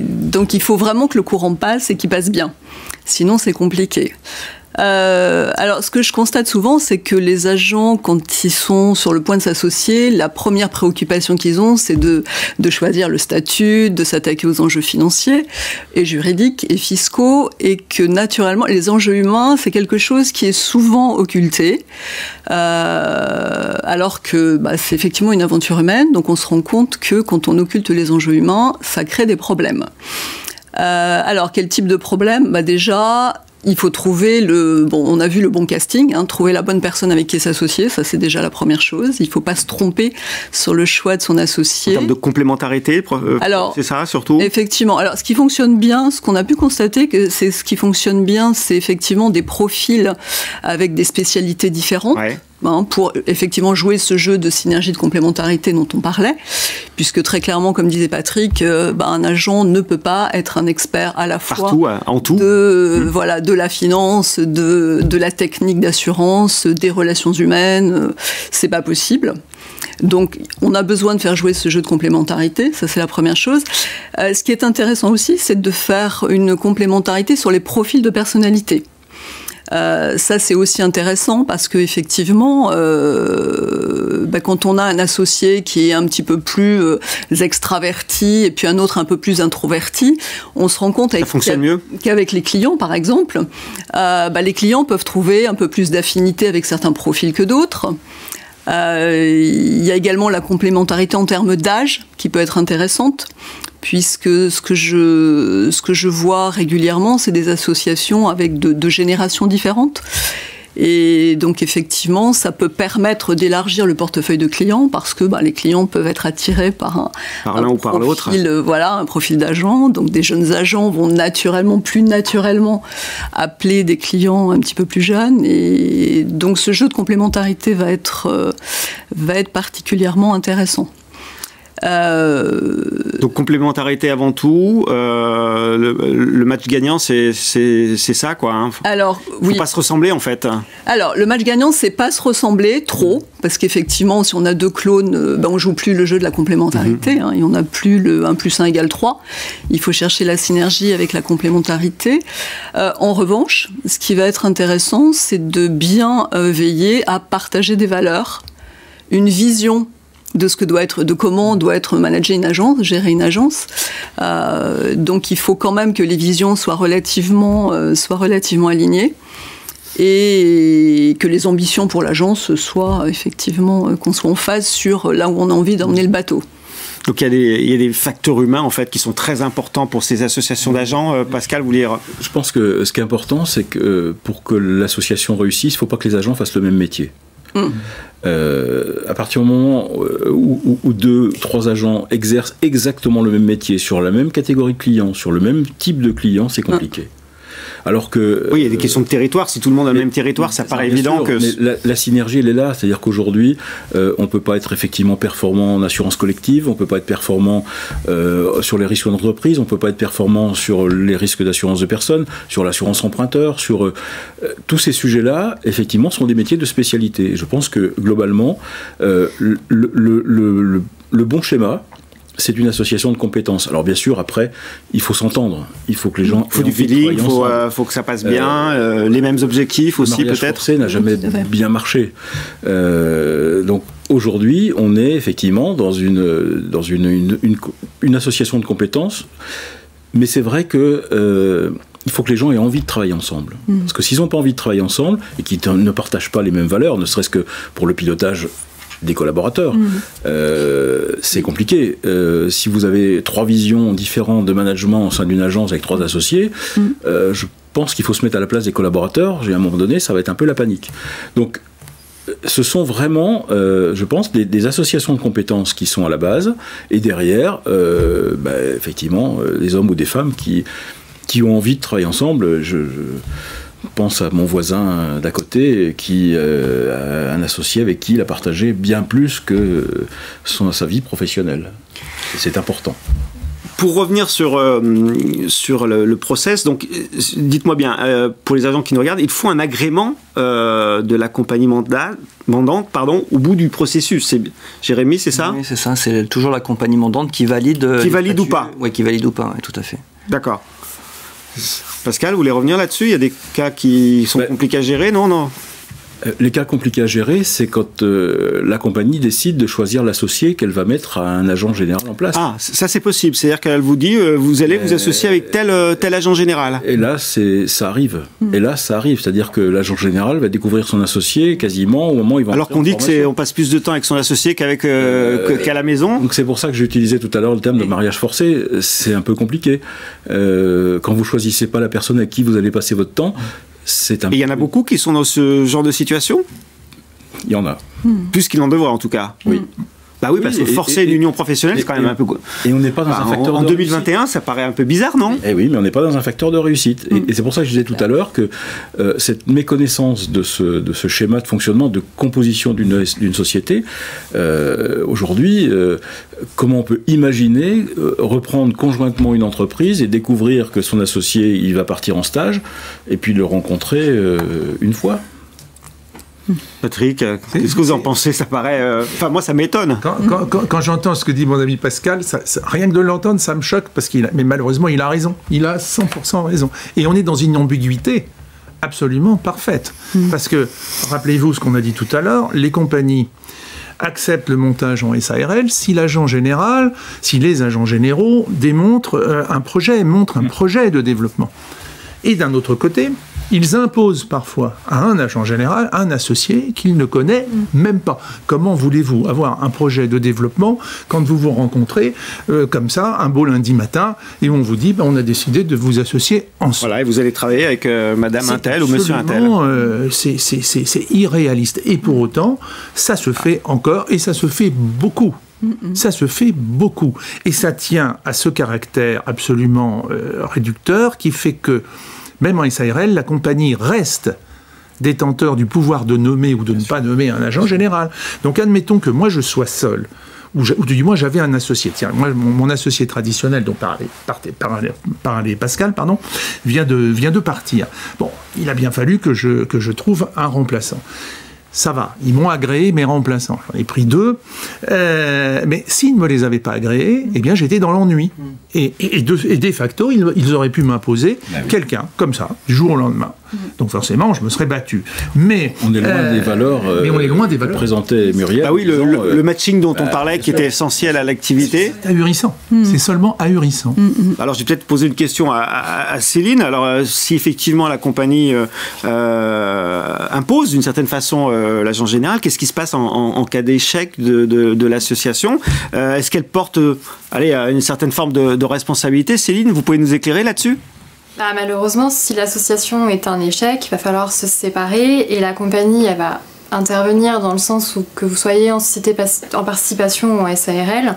Donc il faut vraiment que le courant passe et qu'il passe bien. Sinon c'est compliqué. Alors, ce que je constate souvent, c'est que les agents, quand ils sont sur le point de s'associer, la première préoccupation qu'ils ont, c'est de choisir le statut, de s'attaquer aux enjeux financiers et juridiques et fiscaux, et que naturellement, les enjeux humains, c'est quelque chose qui est souvent occulté, alors que c'est effectivement une aventure humaine. Donc, on se rend compte que quand on occulte les enjeux humains, ça crée des problèmes. Alors, quel type de problème? Déjà, il faut trouver on a vu le bon casting, trouver la bonne personne avec qui s'associer, ça c'est déjà la première chose. Il ne faut pas se tromper sur le choix de son associé. En termes de complémentarité, c'est ça surtout? Effectivement. Alors ce qui fonctionne bien, ce qu'on a pu constater, c'est effectivement des profils avec des spécialités différentes. Ouais. Pour effectivement jouer ce jeu de synergie de complémentarité dont on parlait, puisque très clairement, comme disait Patrick, un agent ne peut pas être un expert à la fois en tout. De la finance, de la technique d'assurance, des relations humaines, c'est pas possible. Donc, on a besoin de faire jouer ce jeu de complémentarité, ça c'est la première chose. Ce qui est intéressant aussi, c'est de faire une complémentarité sur les profils de personnalité. Ça, c'est aussi intéressant parce qu'effectivement, quand on a un associé qui est un petit peu plus extraverti et puis un autre un peu plus introverti, on se rend compte qu'avec les clients, par exemple, les clients peuvent trouver un peu plus d'affinité avec certains profils que d'autres. Il y a également la complémentarité en termes d'âge qui peut être intéressante, puisque ce que je vois régulièrement, c'est des associations avec de générations différentes. Et donc effectivement, ça peut permettre d'élargir le portefeuille de clients parce que les clients peuvent être attirés par l'un ou par l'autre. Voilà, un profil d'agent. Donc des jeunes agents vont plus naturellement appeler des clients un petit peu plus jeunes. Et donc ce jeu de complémentarité va être particulièrement intéressant. Donc complémentarité avant tout, le match gagnant c'est ça quoi. Hein. Alors faut pas se ressembler en fait. Alors le match gagnant c'est pas se ressembler trop parce qu'effectivement si on a deux clones, on joue plus le jeu de la complémentarité et on n'a plus le 1 + 1 = 3. Il faut chercher la synergie avec la complémentarité. En revanche, ce qui va être intéressant, c'est de bien veiller à partager des valeurs, une vision de comment doit être managée une agence, gérer une agence. Donc il faut quand même que les visions soient relativement alignées et que les ambitions pour l'agence soient effectivement, qu'on soit en phase sur là où on a envie d'emmener le bateau. Donc il y a des facteurs humains en fait qui sont très importants pour ces associations d'agents. Pascal, vous voulez... Je pense que ce qui est important, c'est que pour que l'association réussisse, il ne faut pas que les agents fassent le même métier. À partir du moment où 2-3 agents exercent exactement le même métier sur la même catégorie de clients, sur le même type de clients, c'est compliqué. Alors que, oui, il y a des questions de territoire. Si tout le monde a le même territoire, ça paraît évident que... Mais la synergie, elle est là. C'est-à-dire qu'aujourd'hui, on ne peut pas être effectivement performant en assurance collective, on ne peut pas être performant sur les risques d'entreprise, on ne peut pas être performant sur les risques d'assurance de personnes, sur l'assurance emprunteur, sur... tous ces sujets-là, effectivement, sont des métiers de spécialité. Je pense que, globalement, le bon schéma, c'est une association de compétences. Alors bien sûr, après, il faut s'entendre. Il faut que les gens... Il faut du feeling, il faut que ça passe bien, les mêmes objects aussi peut-être. Le mariage forcé n'a jamais bien marché. Donc aujourd'hui, on est effectivement dans une association de compétences, mais c'est vrai que... il faut que les gens aient envie de travailler ensemble. Parce que s'ils n'ont pas envie de travailler ensemble et qu'ils ne partagent pas les mêmes valeurs, ne serait-ce que pour le pilotage des collaborateurs, c'est compliqué. Si vous avez 3 visions différentes de management au sein d'une agence avec 3 associés, je pense qu'il faut se mettre à la place des collaborateurs. À un moment donné, ça va être un peu la panique. Donc, ce sont vraiment, je pense, des associations de compétences qui sont à la base, et derrière, effectivement, des hommes ou des femmes qui ont envie de travailler ensemble. Je pense à mon voisin d'à côté qui a un associé avec qui il a partagé bien plus que sa vie professionnelle. Et c'est important. Pour revenir sur le process, donc dites-moi bien, pour les agents qui nous regardent, il faut un agrément de la compagnie mandante au bout du processus. Jérémy, c'est ça ? Oui, c'est ça. C'est toujours la compagnie mandante qui valide. Qui valide ou pas ? Oui, qui valide ou pas, oui, tout à fait. D'accord. Pascal, vous voulez revenir là-dessus ? Il y a des cas qui sont compliqués à gérer, non ? Les cas compliqués à gérer, c'est quand la compagnie décide de choisir l'associé qu'elle va mettre à un agent général en place. Ah, ça c'est possible. C'est-à-dire qu'elle vous dit, vous allez vous associer avec tel agent général. Et là, ça arrive. Et là, ça arrive. C'est-à-dire que l'agent général va découvrir son associé quasiment au moment où il va... Alors qu'on dit qu'on passe plus de temps avec son associé qu'à la maison. Donc c'est pour ça que j'ai utilisé tout à l'heure le terme de mariage forcé. C'est un peu compliqué. Quand vous choisissez pas la personne avec qui vous allez passer votre temps, et il y en a beaucoup qui sont dans ce genre de situation ? Il y en a. Plus qu'il en devrait en tout cas. Oui. Bah oui, parce que forcer une union professionnelle, c'est quand même un peu... Et on n'est pas dans un facteur en 2021, ça paraît un peu bizarre, non ? Eh oui, mais on n'est pas dans un facteur de réussite. Et c'est pour ça que je disais tout à l'heure que cette méconnaissance de ce schéma de fonctionnement, de composition d'une société, aujourd'hui, comment on peut imaginer reprendre conjointement une entreprise et découvrir que son associé, il va partir en stage, et puis le rencontrer une fois ? Patrick, qu'est-ce que vous en pensez ? Ça paraît... Enfin, moi, ça m'étonne. Quand j'entends ce que dit mon ami Pascal, rien que de l'entendre, ça me choque, mais malheureusement, il a raison. Il a 100% raison. Et on est dans une ambiguïté. absolument parfaite. Parce que, rappelez-vous ce qu'on a dit tout à l'heure, les compagnies acceptent le montage en SARL si les agents généraux montrent un projet de développement. Et d'un autre côté, ils imposent parfois à un agent général un associé qu'il ne connaît même pas. Comment voulez-vous avoir un projet de développement quand vous vous rencontrez comme ça, un beau lundi matin, et on vous dit on a décidé de vous associer ensemble. Voilà, et vous allez travailler avec madame Untel ou monsieur Untel. C'est irréaliste. Et pour autant, ça se fait encore, et ça se fait beaucoup. Ça se fait beaucoup. Et ça tient à ce caractère absolument réducteur qui fait que, même en SARL, la compagnie reste détenteur du pouvoir de nommer ou de ne pas nommer un agent général. Donc admettons que moi je sois seul, ou du moins j'avais un associé. Tiens, moi, mon associé traditionnel, dont parlait Pascal, vient de partir. Bon, il a bien fallu que je trouve un remplaçant. Ça va, ils m'ont agréé mes remplaçants. J'en ai pris 2. Mais s'ils ne me les avaient pas agréés, eh bien j'étais dans l'ennui. Et de facto, ils auraient pu m'imposer quelqu'un, comme ça, du jour au lendemain. Donc forcément, je me serais battu. Mais on est loin des valeurs. Mais on est loin des valeurs. Présentait Muriel. Ah oui, le matching dont on parlait, qui était essentiel à l'activité. C'est ahurissant. C'est seulement ahurissant. Alors, je vais peut-être poser une question à Céline. Alors, si effectivement la compagnie impose d'une certaine façon l'agent général, qu'est-ce qui se passe en cas d'échec de l'association? Est-ce qu'elle porte une certaine forme de responsabilité? Céline, vous pouvez nous éclairer là-dessus? Malheureusement, si l'association est un échec, il va falloir se séparer et la compagnie, elle va intervenir dans le sens où que vous soyez en société en participation ou en SARL,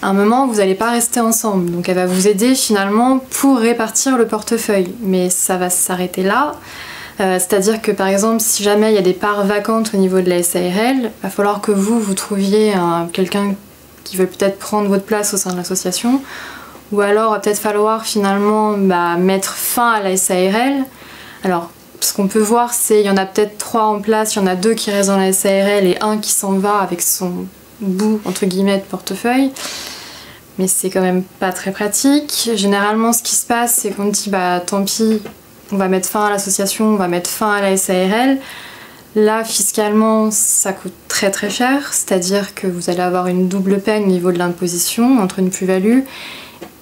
à un moment, vous n'allez pas rester ensemble. Donc elle va vous aider finalement pour répartir le portefeuille. Mais ça va s'arrêter là. C'est-à-dire que par exemple, si jamais il y a des parts vacantes au niveau de la SARL, il va falloir que vous trouviez quelqu'un qui veut peut-être prendre votre place au sein de l'association. Ou alors, il va peut-être falloir finalement mettre fin à la SARL. Alors, ce qu'on peut voir, c'est qu'il y en a peut-être 3 en place, il y en a 2 qui restent dans la SARL et 1 qui s'en va avec son bout, entre guillemets, de portefeuille. Mais c'est quand même pas très pratique. Généralement, ce qui se passe, c'est qu'on dit, tant pis, on va mettre fin à l'association, on va mettre fin à la SARL. Là, fiscalement, ça coûte très très cher. C'est-à-dire que vous allez avoir une double peine au niveau de l'imposition, entre une plus-value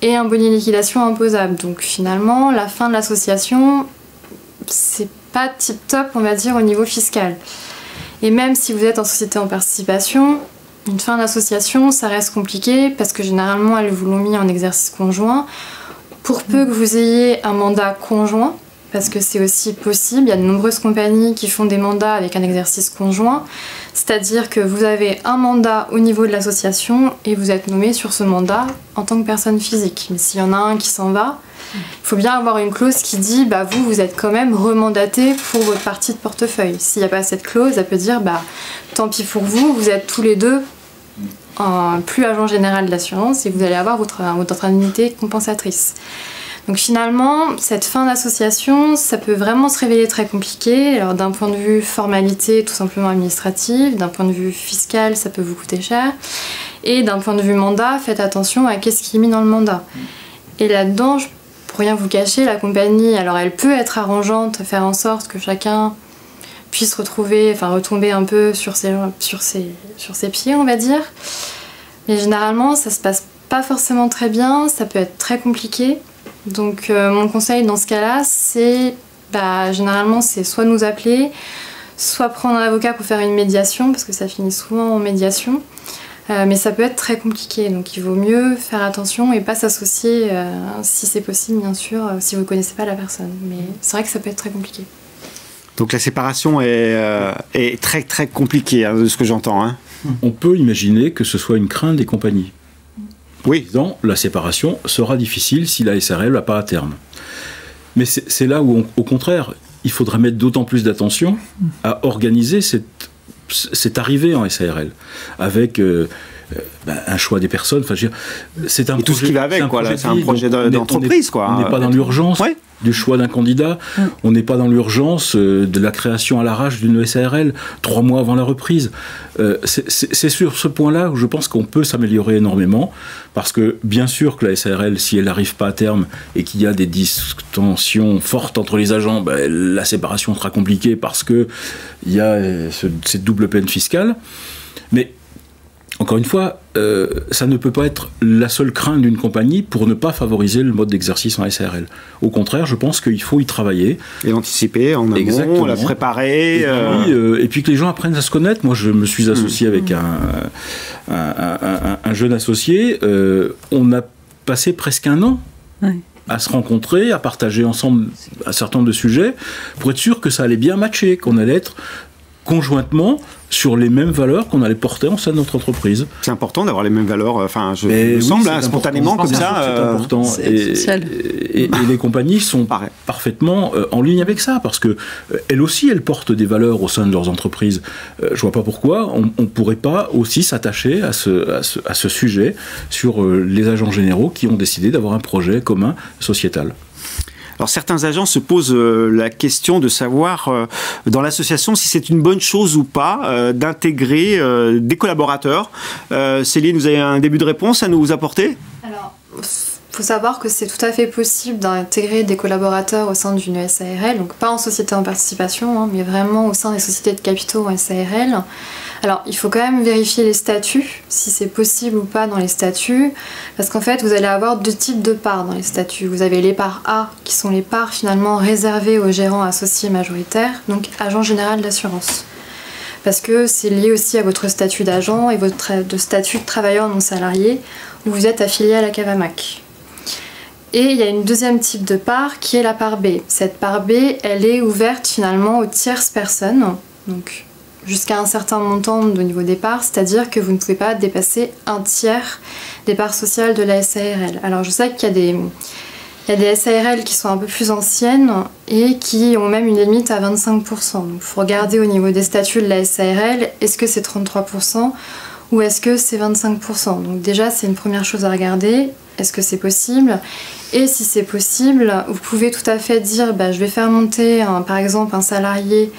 et un boni liquidation imposable. Donc finalement, la fin de l'association, c'est pas tip-top, on va dire, au niveau fiscal. Et même si vous êtes en société en participation, une fin d'association, ça reste compliqué parce que généralement, elles vous l'ont mis en exercice conjoint. Pour peu que vous ayez un mandat conjoint, parce que c'est aussi possible, il y a de nombreuses compagnies qui font des mandats avec un exercice conjoint, c'est-à-dire que vous avez un mandat au niveau de l'association et vous êtes nommé sur ce mandat en tant que personne physique. Mais s'il y en a un qui s'en va, il faut bien avoir une clause qui dit vous êtes quand même remandaté pour votre partie de portefeuille. S'il n'y a pas cette clause, ça peut dire tant pis pour vous, vous êtes tous les deux plus agent général de l'assurance et vous allez avoir votre indemnité compensatrice. Donc finalement, cette fin d'association, ça peut vraiment se révéler très compliqué. Alors d'un point de vue formalité, tout simplement administrative, d'un point de vue fiscal, ça peut vous coûter cher. Et d'un point de vue mandat, faites attention à qu'est-ce qui est mis dans le mandat. Et là-dedans, pour rien vous cacher, la compagnie, alors elle peut être arrangeante, faire en sorte que chacun puisse retomber un peu sur ses pieds, on va dire. Mais généralement, ça se passe pas forcément très bien, ça peut être très compliqué. Donc mon conseil dans ce cas-là, c'est généralement c'est soit nous appeler, soit prendre un avocat pour faire une médiation, parce que ça finit souvent en médiation. Mais ça peut être très compliqué, donc il vaut mieux faire attention et pas s'associer si c'est possible, bien sûr, si vous ne connaissez pas la personne. Mais c'est vrai que ça peut être très compliqué. Donc la séparation est très très compliquée, de ce que j'entends. On peut imaginer que ce soit une crainte des compagnies. Oui. La séparation sera difficile si la SARL va pas à terme. Mais c'est là où, au contraire, il faudrait mettre d'autant plus d'attention à organiser cette arrivée en SARL, avec un choix des personnes. Enfin, c'est un et tout ce qui va avec, c'est un projet d'entreprise. On n'est pas dans l'urgence du choix d'un candidat, on n'est pas dans l'urgence de la création à l'arrache d'une SARL 3 mois avant la reprise. C'est sur ce point-là où je pense qu'on peut s'améliorer énormément, parce que bien sûr que la SARL, si elle n'arrive pas à terme et qu'il y a des distensions fortes entre les agents, la séparation sera compliquée parce qu'il y a cette double peine fiscale. Mais encore une fois, ça ne peut pas être la seule crainte d'une compagnie pour ne pas favoriser le mode d'exercice en SARL. Au contraire, je pense qu'il faut y travailler. Et anticiper en amont, la préparer. Et puis que les gens apprennent à se connaître. Moi, je me suis associé avec un jeune associé. On a passé presque 1 an à se rencontrer, à partager ensemble un certain nombre de sujets, pour être sûr que ça allait bien matcher, qu'on allait être conjointement sur les mêmes valeurs qu'on allait porter en sein de notre entreprise. C'est important d'avoir les mêmes valeurs, il me semble, spontanément, comme ça. C'est important. Et les compagnies sont parfaitement en ligne avec ça, parce que elles aussi, elles portent des valeurs au sein de leurs entreprises. Je vois pas pourquoi on ne pourrait pas aussi s'attacher à ce sujet sur les agents généraux qui ont décidé d'avoir un projet commun sociétal. Alors certains agents se posent la question de savoir dans l'association si c'est une bonne chose ou pas d'intégrer des collaborateurs. Céline, vous avez un début de réponse à nous apporter ? Alors, il faut savoir que c'est tout à fait possible d'intégrer des collaborateurs au sein d'une SARL, donc pas en société en participation, mais vraiment au sein des sociétés de capitaux en SARL. Alors, il faut quand même vérifier les statuts, si c'est possible ou pas dans les statuts, parce qu'en fait, vous allez avoir 2 types de parts dans les statuts. Vous avez les parts A, qui sont les parts finalement réservées aux gérants associés majoritaires, donc agent général d'assurance. Parce que c'est lié aussi à votre statut d'agent et votre statut de travailleur non salarié, où vous êtes affilié à la CAVAMAC. Et il y a une deuxième type de part qui est la part B. Cette part B, elle est ouverte finalement aux tierces personnes, donc jusqu'à un certain montant au niveau des parts, c'est-à-dire que vous ne pouvez pas dépasser 1/3 des parts sociales de la SARL. Alors je sais qu'il y a des SARL qui sont un peu plus anciennes et qui ont même une limite à 25%. Donc il faut regarder au niveau des statuts de la SARL, est-ce que c'est 33% ou est-ce que c'est 25%. Donc déjà c'est une première chose à regarder, est-ce que c'est possible ? Et si c'est possible, vous pouvez tout à fait dire je vais faire monter par exemple un salarié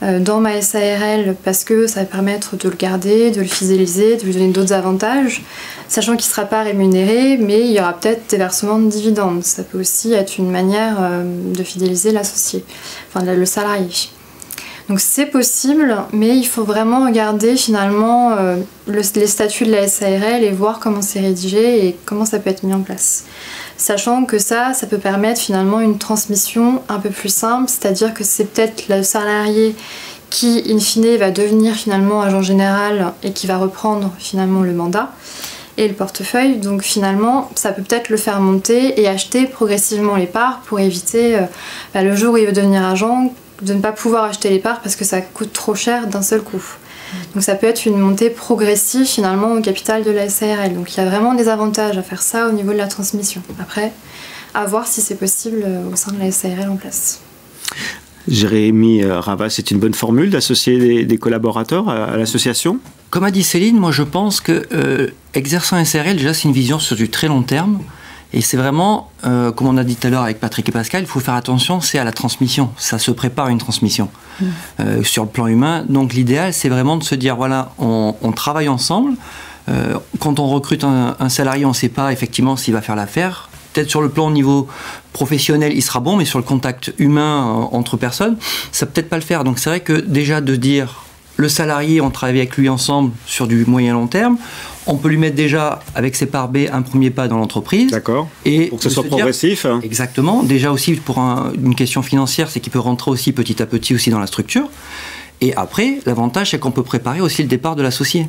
dans ma SARL parce que ça va permettre de le garder, de le fidéliser, de lui donner d'autres avantages, sachant qu'il ne sera pas rémunéré, mais il y aura peut-être des versements de dividendes. Ça peut aussi être une manière de fidéliser l'associé, enfin le salarié. Donc c'est possible, mais il faut vraiment regarder finalement les statuts de la SARL et voir comment c'est rédigé et comment ça peut être mis en place. Sachant que ça peut permettre finalement une transmission un peu plus simple, c'est-à-dire que c'est peut-être le salarié qui, in fine, va devenir finalement agent général et qui va reprendre finalement le mandat et le portefeuille. Donc finalement, ça peut peut-être le faire monter et acheter progressivement les parts pour éviter le jour où il veut devenir agent, de ne pas pouvoir acheter les parts parce que ça coûte trop cher d'un seul coup. Donc ça peut être une montée progressive finalement au capital de la SARL. Donc il y a vraiment des avantages à faire ça au niveau de la transmission. Après, à voir si c'est possible au sein de la SARL en place. Jérémy Rava, c'est une bonne formule d'associer des collaborateurs à l'association ? Comme a dit Céline, moi je pense que exerçant un SARL, déjà c'est une vision sur du très long terme. Et c'est vraiment, comme on a dit tout à l'heure avec Patrick et Pascal, il faut faire attention, c'est à la transmission. Ça se prépare une transmission sur le plan humain. Donc l'idéal, c'est vraiment de se dire, voilà, on travaille ensemble. Quand on recrute un salarié, on ne sait pas effectivement s'il va faire l'affaire. Peut-être sur le plan au niveau professionnel, il sera bon, mais sur le contact humain entre personnes, ça ne peut peut-être pas le faire. Donc c'est vrai que déjà de dire, le salarié, on travaille avec lui ensemble sur du moyen long terme. On peut lui mettre déjà, avec ses parts B, un premier pas dans l'entreprise. D'accord. Et pour que ce soit progressif. Exactement. Déjà aussi, pour une question financière, c'est qu'il peut rentrer aussi petit à petit aussi dans la structure. Et après, l'avantage, c'est qu'on peut préparer aussi le départ de l'associé.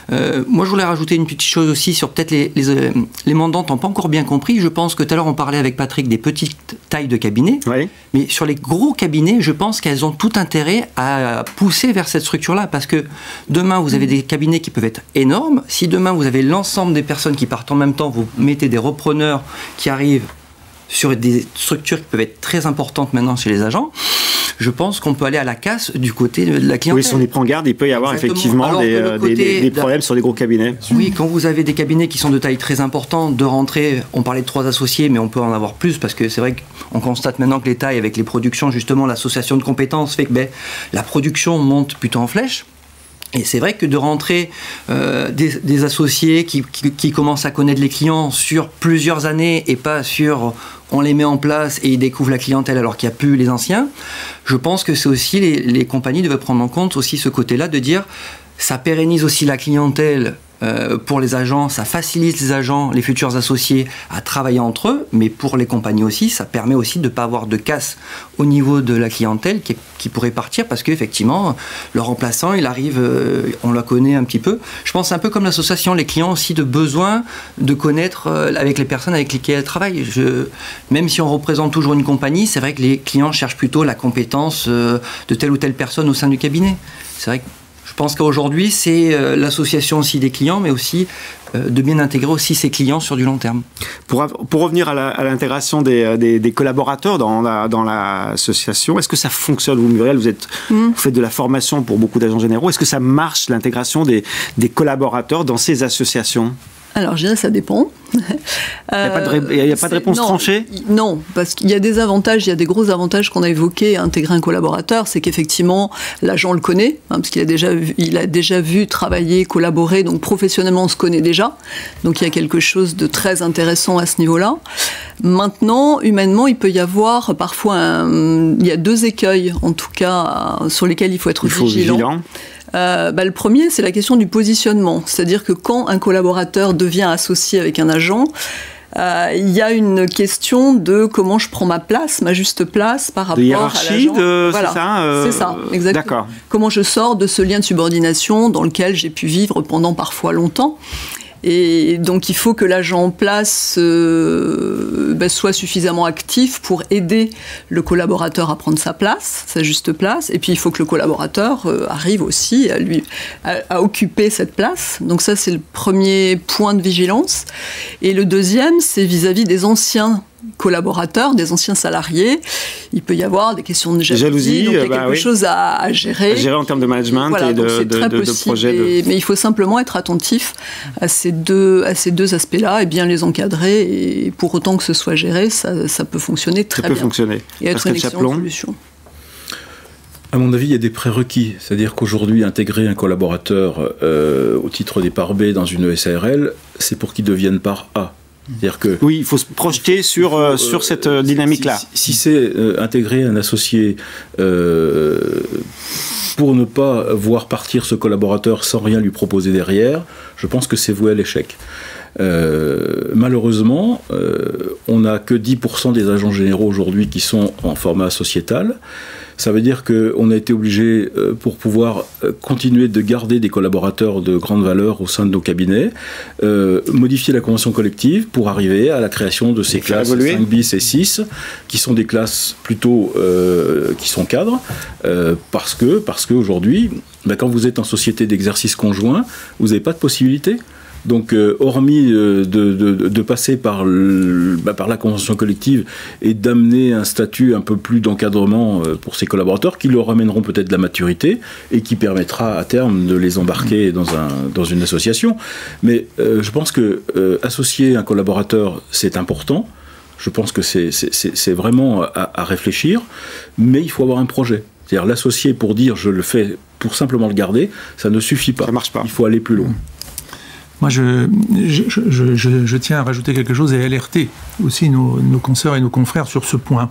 Moi, je voulais rajouter une petite chose aussi sur peut-être les mandantes n'ont pas encore bien compris. Je pense que tout à l'heure, on parlait avec Patrick des petites tailles de cabinets. Oui. Mais sur les gros cabinets, je pense qu'elles ont tout intérêt à pousser vers cette structure-là. Parce que demain, vous avez des cabinets qui peuvent être énormes. Si demain, vous avez l'ensemble des personnes qui partent en même temps, vous mettez des repreneurs qui arrivent sur des structures qui peuvent être très importantes maintenant chez les agents, je pense qu'on peut aller à la casse du côté de la clientèle. Oui, si on y prend garde, il peut y avoir effectivement des problèmes sur des gros cabinets. Oui, quand vous avez des cabinets qui sont de taille très importante, de rentrée, on parlait de 3 associés, mais on peut en avoir plus, parce que c'est vrai qu'on constate maintenant que les tailles avec les productions, justement, l'association de compétences fait que la production monte plutôt en flèche. Et c'est vrai que de rentrer des associés qui commencent à connaître les clients sur plusieurs années et pas sur on les met en place et ils découvrent la clientèle alors qu'il n'y a plus les anciens, je pense que c'est aussi les compagnies devaient prendre en compte aussi ce côté-là de dire ça pérennise aussi la clientèle pour les agents, ça facilite les agents, les futurs associés à travailler entre eux, mais pour les compagnies aussi, ça permet aussi de ne pas avoir de casse au niveau de la clientèle qui pourrait partir parce qu'effectivement, le remplaçant, il arrive, on la connaît un petit peu. Je pense un peu comme l'association, les clients aussi de besoin de connaître avec les personnes avec lesquelles elles travaillent. Même si on représente toujours une compagnie, c'est vrai que les clients cherchent plutôt la compétence de telle ou telle personne au sein du cabinet. C'est vrai que je pense qu'aujourd'hui, c'est l'association aussi des clients, mais aussi de bien intégrer aussi ses clients sur du long terme. Pour revenir à l'intégration des collaborateurs dans l'association, est-ce que ça fonctionne? Vous, Muriel, vous faites de la formation pour beaucoup d'agents généraux. Est-ce que ça marche, l'intégration des collaborateurs dans ces associations? Alors, je dirais que ça dépend. Il n'y a pas de réponse tranchée? Non, parce qu'il y a des avantages, il y a des gros avantages qu'on a évoqués à intégrer un collaborateur, c'est qu'effectivement, l'agent le connaît, parce qu'il a déjà vu travailler, collaborer, donc professionnellement, on se connaît déjà. Donc, il y a quelque chose de très intéressant à ce niveau-là. Maintenant, humainement, il peut y avoir parfois il y a 2 écueils, en tout cas, sur lesquels il faut être vigilant. Le premier, c'est la question du positionnement. C'est-à-dire que quand un collaborateur devient associé avec un agent, il y a une question de comment je prends ma place, ma juste place par rapport à l'agent. Voilà. C'est ça, exactement. D'accord. Comment je sors de ce lien de subordination dans lequel j'ai pu vivre pendant parfois longtemps. Et donc il faut que l'agent en place soit suffisamment actif pour aider le collaborateur à prendre sa place, sa juste place. Et puis il faut que le collaborateur arrive aussi à occuper cette place. Donc ça, c'est le premier point de vigilance. Et le deuxième, c'est vis-à-vis des anciens collaborateurs, des anciens salariés. Il peut y avoir des questions de jalousie, donc il y a quelque chose à gérer. À gérer en termes de management et de projet. Mais il faut simplement être attentif à ces deux aspects-là et bien les encadrer. Et pour autant que ce soit géré, ça peut fonctionner très bien. Ça peut fonctionner. Et être une excellente solution. À mon avis, il y a des prérequis. C'est-à-dire qu'aujourd'hui, intégrer un collaborateur au titre des parts B dans une SARL, c'est pour qu'il devienne part A. Oui, il faut se projeter sur cette dynamique-là. Si c'est intégrer un associé pour ne pas voir partir ce collaborateur sans rien lui proposer derrière, je pense que c'est voué à l'échec. Malheureusement, on n'a que 10% des agents généraux aujourd'hui qui sont en format sociétal. Ça veut dire qu'on a été obligé, pour pouvoir continuer de garder des collaborateurs de grande valeur au sein de nos cabinets, modifier la convention collective pour arriver à la création de ces classes 5 bis et 6, qui sont des classes plutôt qui sont cadres, parce que aujourd'hui, quand vous êtes en société d'exercice conjoint, vous n'avez pas de possibilité. Donc, hormis de passer par la convention collective et d'amener un statut un peu plus d'encadrement pour ces collaborateurs qui leur amèneront peut-être de la maturité et qui permettra à terme de les embarquer dans une association. Mais je pense que associer un collaborateur, c'est important. Je pense que c'est vraiment à réfléchir, mais il faut avoir un projet. C'est-à-dire l'associer pour dire je le fais pour simplement le garder, ça ne suffit pas. Ça marche pas. Il faut aller plus loin. Moi, je tiens à rajouter quelque chose et alerter aussi nos consoeurs et nos confrères sur ce point.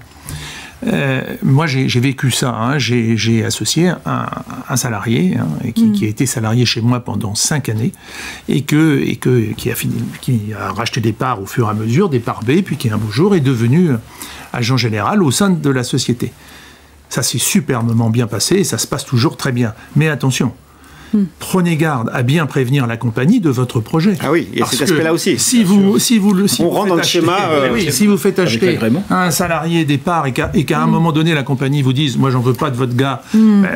Moi, j'ai vécu ça. Hein. J'ai associé un salarié qui a été salarié chez moi pendant 5 années et qui a racheté des parts au fur et à mesure, des parts B, puis qui un beau jour est devenu agent général au sein de la société. Ça s'est superbement bien passé et ça se passe toujours très bien. Mais attention, prenez garde à bien prévenir la compagnie de votre projet. Ah oui, et cet aspect-là aussi. Si on rentre dans le schéma. Si vous faites acheter un salarié des parts et qu'à un moment donné, la compagnie vous dise « moi, j'en veux pas de votre gars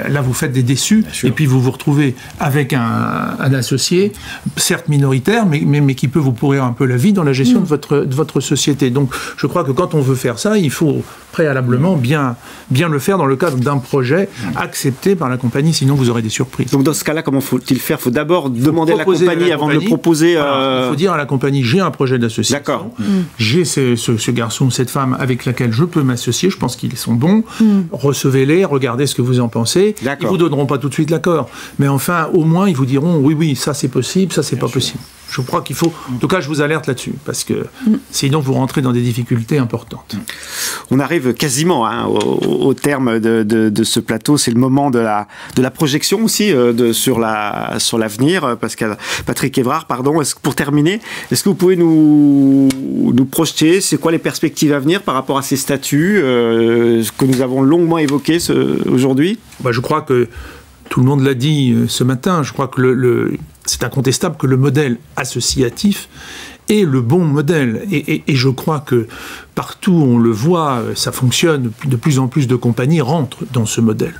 là, vous faites des déçus, et puis vous vous retrouvez avec un associé, certes minoritaire, mais qui peut vous pourrir un peu la vie dans la gestion de votre société. Donc, je crois que quand on veut faire ça, il faut préalablement bien le faire dans le cadre d'un projet accepté par la compagnie, sinon vous aurez des surprises. Donc dans ce cas-là, comment faut-il faire? Il faut d'abord demander à la compagnie avant de le proposer. Il faut dire à la compagnie, j'ai un projet d'association. D'accord. J'ai ce garçon ou cette femme avec laquelle je peux m'associer, je pense qu'ils sont bons. Recevez-les, regardez ce que vous en pensez. Ils vous donneront pas tout de suite l'accord, mais enfin, au moins, ils vous diront, oui, ça c'est possible, ça c'est pas possible. Je crois qu'il faut... En tout cas, je vous alerte là-dessus, parce que sinon, vous rentrez dans des difficultés importantes. On arrive quasiment au terme de ce plateau. C'est le moment de la projection aussi sur l'avenir. Patrick Evrard, pardon. Pour terminer, est-ce que vous pouvez nous projeter? C'est quoi les perspectives à venir par rapport à ces statuts que nous avons longuement évoqués aujourd'hui? Je crois que tout le monde l'a dit ce matin. Je crois que c'est incontestable que le modèle associatif est le bon modèle. Et je crois que partout où on le voit, ça fonctionne. De plus en plus de compagnies rentrent dans ce modèle.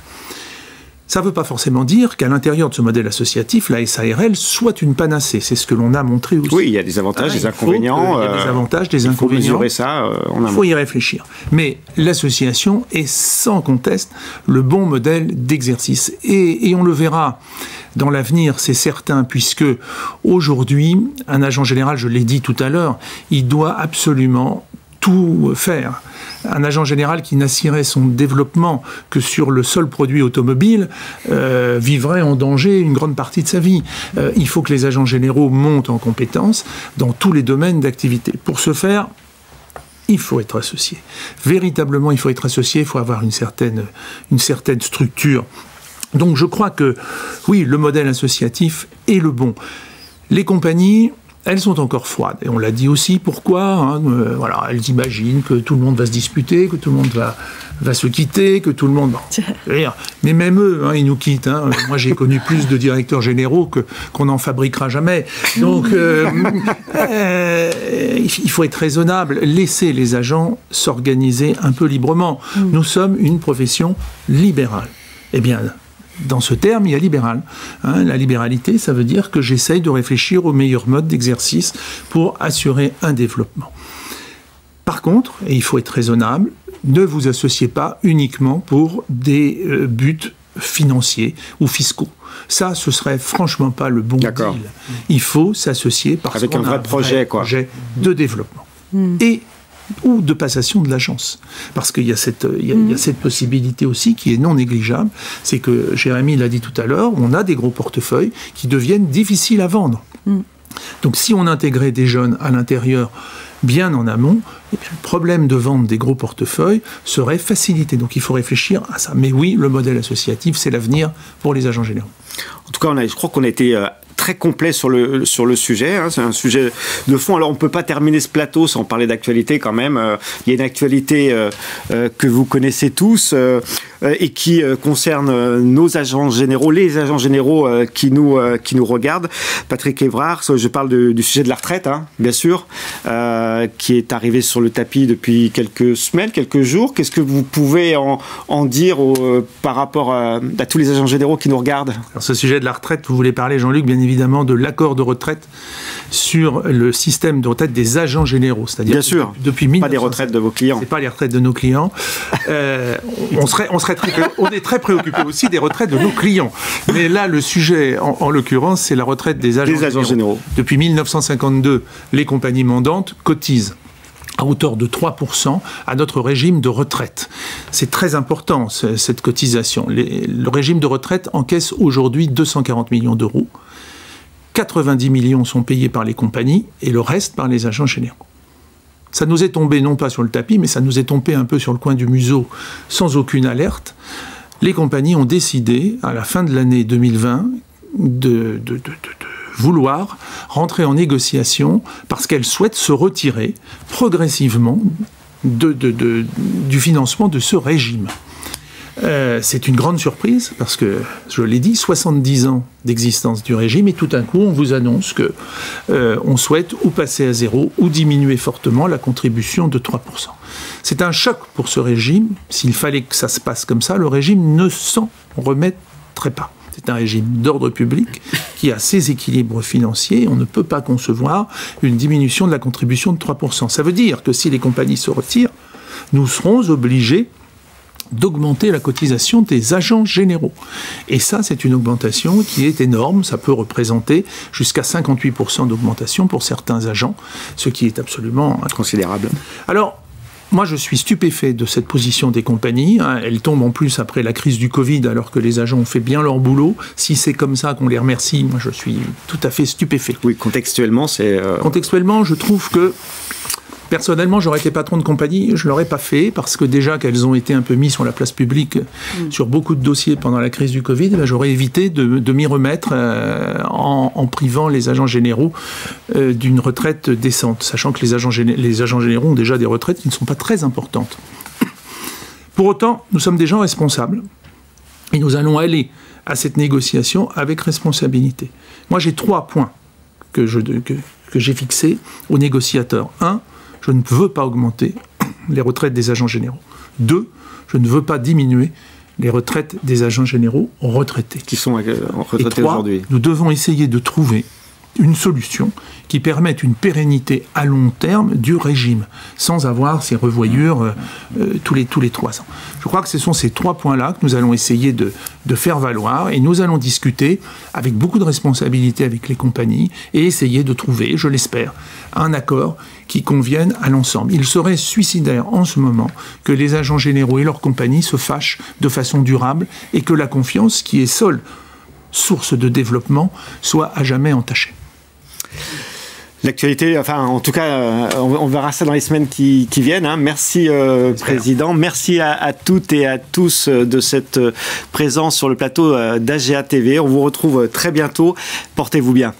Ça ne veut pas forcément dire qu'à l'intérieur de ce modèle associatif, la SARL soit une panacée. C'est ce que l'on a montré aussi. Oui, il y a des avantages, des inconvénients. Il y a des avantages, des inconvénients. Il faut mesurer ça en amont. Il faut y réfléchir. Mais l'association est sans conteste le bon modèle d'exercice. Et on le verra dans l'avenir, c'est certain, puisque aujourd'hui, un agent général, je l'ai dit tout à l'heure, il doit absolument tout faire. Un agent général qui n'assierait son développement que sur le seul produit automobile vivrait en danger une grande partie de sa vie. Il faut que les agents généraux montent en compétences dans tous les domaines d'activité. Pour ce faire, il faut être associé. Véritablement, il faut être associé, il faut avoir une certaine structure. Donc je crois que, oui, le modèle associatif est le bon. Les compagnies, elles sont encore froides. Et on l'a dit aussi, pourquoi voilà, elles imaginent que tout le monde va se disputer, que tout le monde va se quitter, que tout le monde... Mais même eux, ils nous quittent. Moi, j'ai connu plus de directeurs généraux qu'on n'en fabriquera jamais. Donc, il faut être raisonnable. Laisser les agents s'organiser un peu librement. Nous sommes une profession libérale. Eh bien... Dans ce terme, il y a libéral. La libéralité, ça veut dire que j'essaye de réfléchir au meilleur mode d'exercice pour assurer un développement. Par contre, et il faut être raisonnable, ne vous associez pas uniquement pour des buts financiers ou fiscaux. Ça, ce serait franchement pas le bon deal. Il faut s'associer parce qu'on a un vrai projet de développement. Ou de passation de l'agence. Parce qu'il y a cette possibilité aussi qui est non négligeable, c'est que, Jérémy l'a dit tout à l'heure, on a des gros portefeuilles qui deviennent difficiles à vendre. Donc si on intégrait des jeunes à l'intérieur bien en amont, eh bien, le problème de vente des gros portefeuilles serait facilité. Donc il faut réfléchir à ça. Mais oui, le modèle associatif, c'est l'avenir pour les agents généraux. En tout cas, je crois qu'on a été... très complet sur le sujet. C'est un sujet de fond. Alors, on ne peut pas terminer ce plateau sans parler d'actualité quand même. Il y a une actualité que vous connaissez tous et qui concerne nos agents généraux, les agents généraux qui nous regardent. Patrick Evrard, je parle du sujet de la retraite, bien sûr, qui est arrivé sur le tapis depuis quelques semaines, quelques jours. Qu'est-ce que vous pouvez en dire par rapport à tous les agents généraux qui nous regardent? Alors, ce sujet de la retraite, vous voulez parler, Jean-Luc, bien évidemment, de l'accord de retraite sur le système de retraite des agents généraux. C'est-à-dire bien sûr, depuis pas des retraites de vos clients. C'est pas les retraites de nos clients. On est très préoccupé aussi des retraites de nos clients. Mais là, le sujet, en l'occurrence, c'est la retraite des agents généraux. Depuis 1952, les compagnies mandantes cotisent à hauteur de 3% à notre régime de retraite. C'est très important, cette cotisation. Le régime de retraite encaisse aujourd'hui 240 millions d'euros. 90 millions sont payés par les compagnies et le reste par les agents généraux. Ça nous est tombé, non pas sur le tapis, mais ça nous est tombé un peu sur le coin du museau, sans aucune alerte. Les compagnies ont décidé, à la fin de l'année 2020, de vouloir rentrer en négociation parce qu'elles souhaitent se retirer progressivement du financement de ce régime. C'est une grande surprise parce que, je l'ai dit, 70 ans d'existence du régime et tout d'un coup on vous annonce que on souhaite ou passer à zéro ou diminuer fortement la contribution de 3%. C'est un choc pour ce régime. S'il fallait que ça se passe comme ça, le régime ne s'en remettrait pas. C'est un régime d'ordre public qui a ses équilibres financiers. On ne peut pas concevoir une diminution de la contribution de 3%. Ça veut dire que si les compagnies se retirent, nous serons obligés d'augmenter la cotisation des agents généraux. Et ça, c'est une augmentation qui est énorme. Ça peut représenter jusqu'à 58% d'augmentation pour certains agents, ce qui est absolument considérable. Alors, moi, je suis stupéfait de cette position des compagnies. Elle tombe en plus après la crise du Covid, alors que les agents ont fait bien leur boulot. Si c'est comme ça qu'on les remercie, moi, je suis tout à fait stupéfait. Oui, contextuellement, c'est... Contextuellement, je trouve que... Personnellement, j'aurais été patron de compagnie, je ne l'aurais pas fait, parce que déjà qu'elles ont été un peu mises sur la place publique sur beaucoup de dossiers pendant la crise du Covid, j'aurais évité de m'y remettre en privant les agents généraux d'une retraite décente, sachant que les agents généraux ont déjà des retraites qui ne sont pas très importantes. Pour autant, nous sommes des gens responsables, et nous allons aller à cette négociation avec responsabilité. Moi, j'ai 3 points que j'ai fixés aux négociateurs. 1, je ne veux pas augmenter les retraites des agents généraux. 2, je ne veux pas diminuer les retraites des agents généraux retraités. Qui sont retraités aujourd'hui. Nous devons essayer de trouver une solution qui permette une pérennité à long terme du régime, sans avoir ces revoyures tous les 3 ans. Je crois que ce sont ces 3 points-là que nous allons essayer de faire valoir, et nous allons discuter avec beaucoup de responsabilité avec les compagnies, et essayer de trouver, je l'espère, un accord qui convienne à l'ensemble. Il serait suicidaire en ce moment que les agents généraux et leurs compagnies se fâchent de façon durable, et que la confiance, qui est seule source de développement, soit à jamais entachée. L'actualité, enfin, en tout cas, on verra ça dans les semaines qui viennent. Hein. Merci, Président. Merci à toutes et à tous de cette présence sur le plateau d'AGA TV. On vous retrouve très bientôt. Portez-vous bien.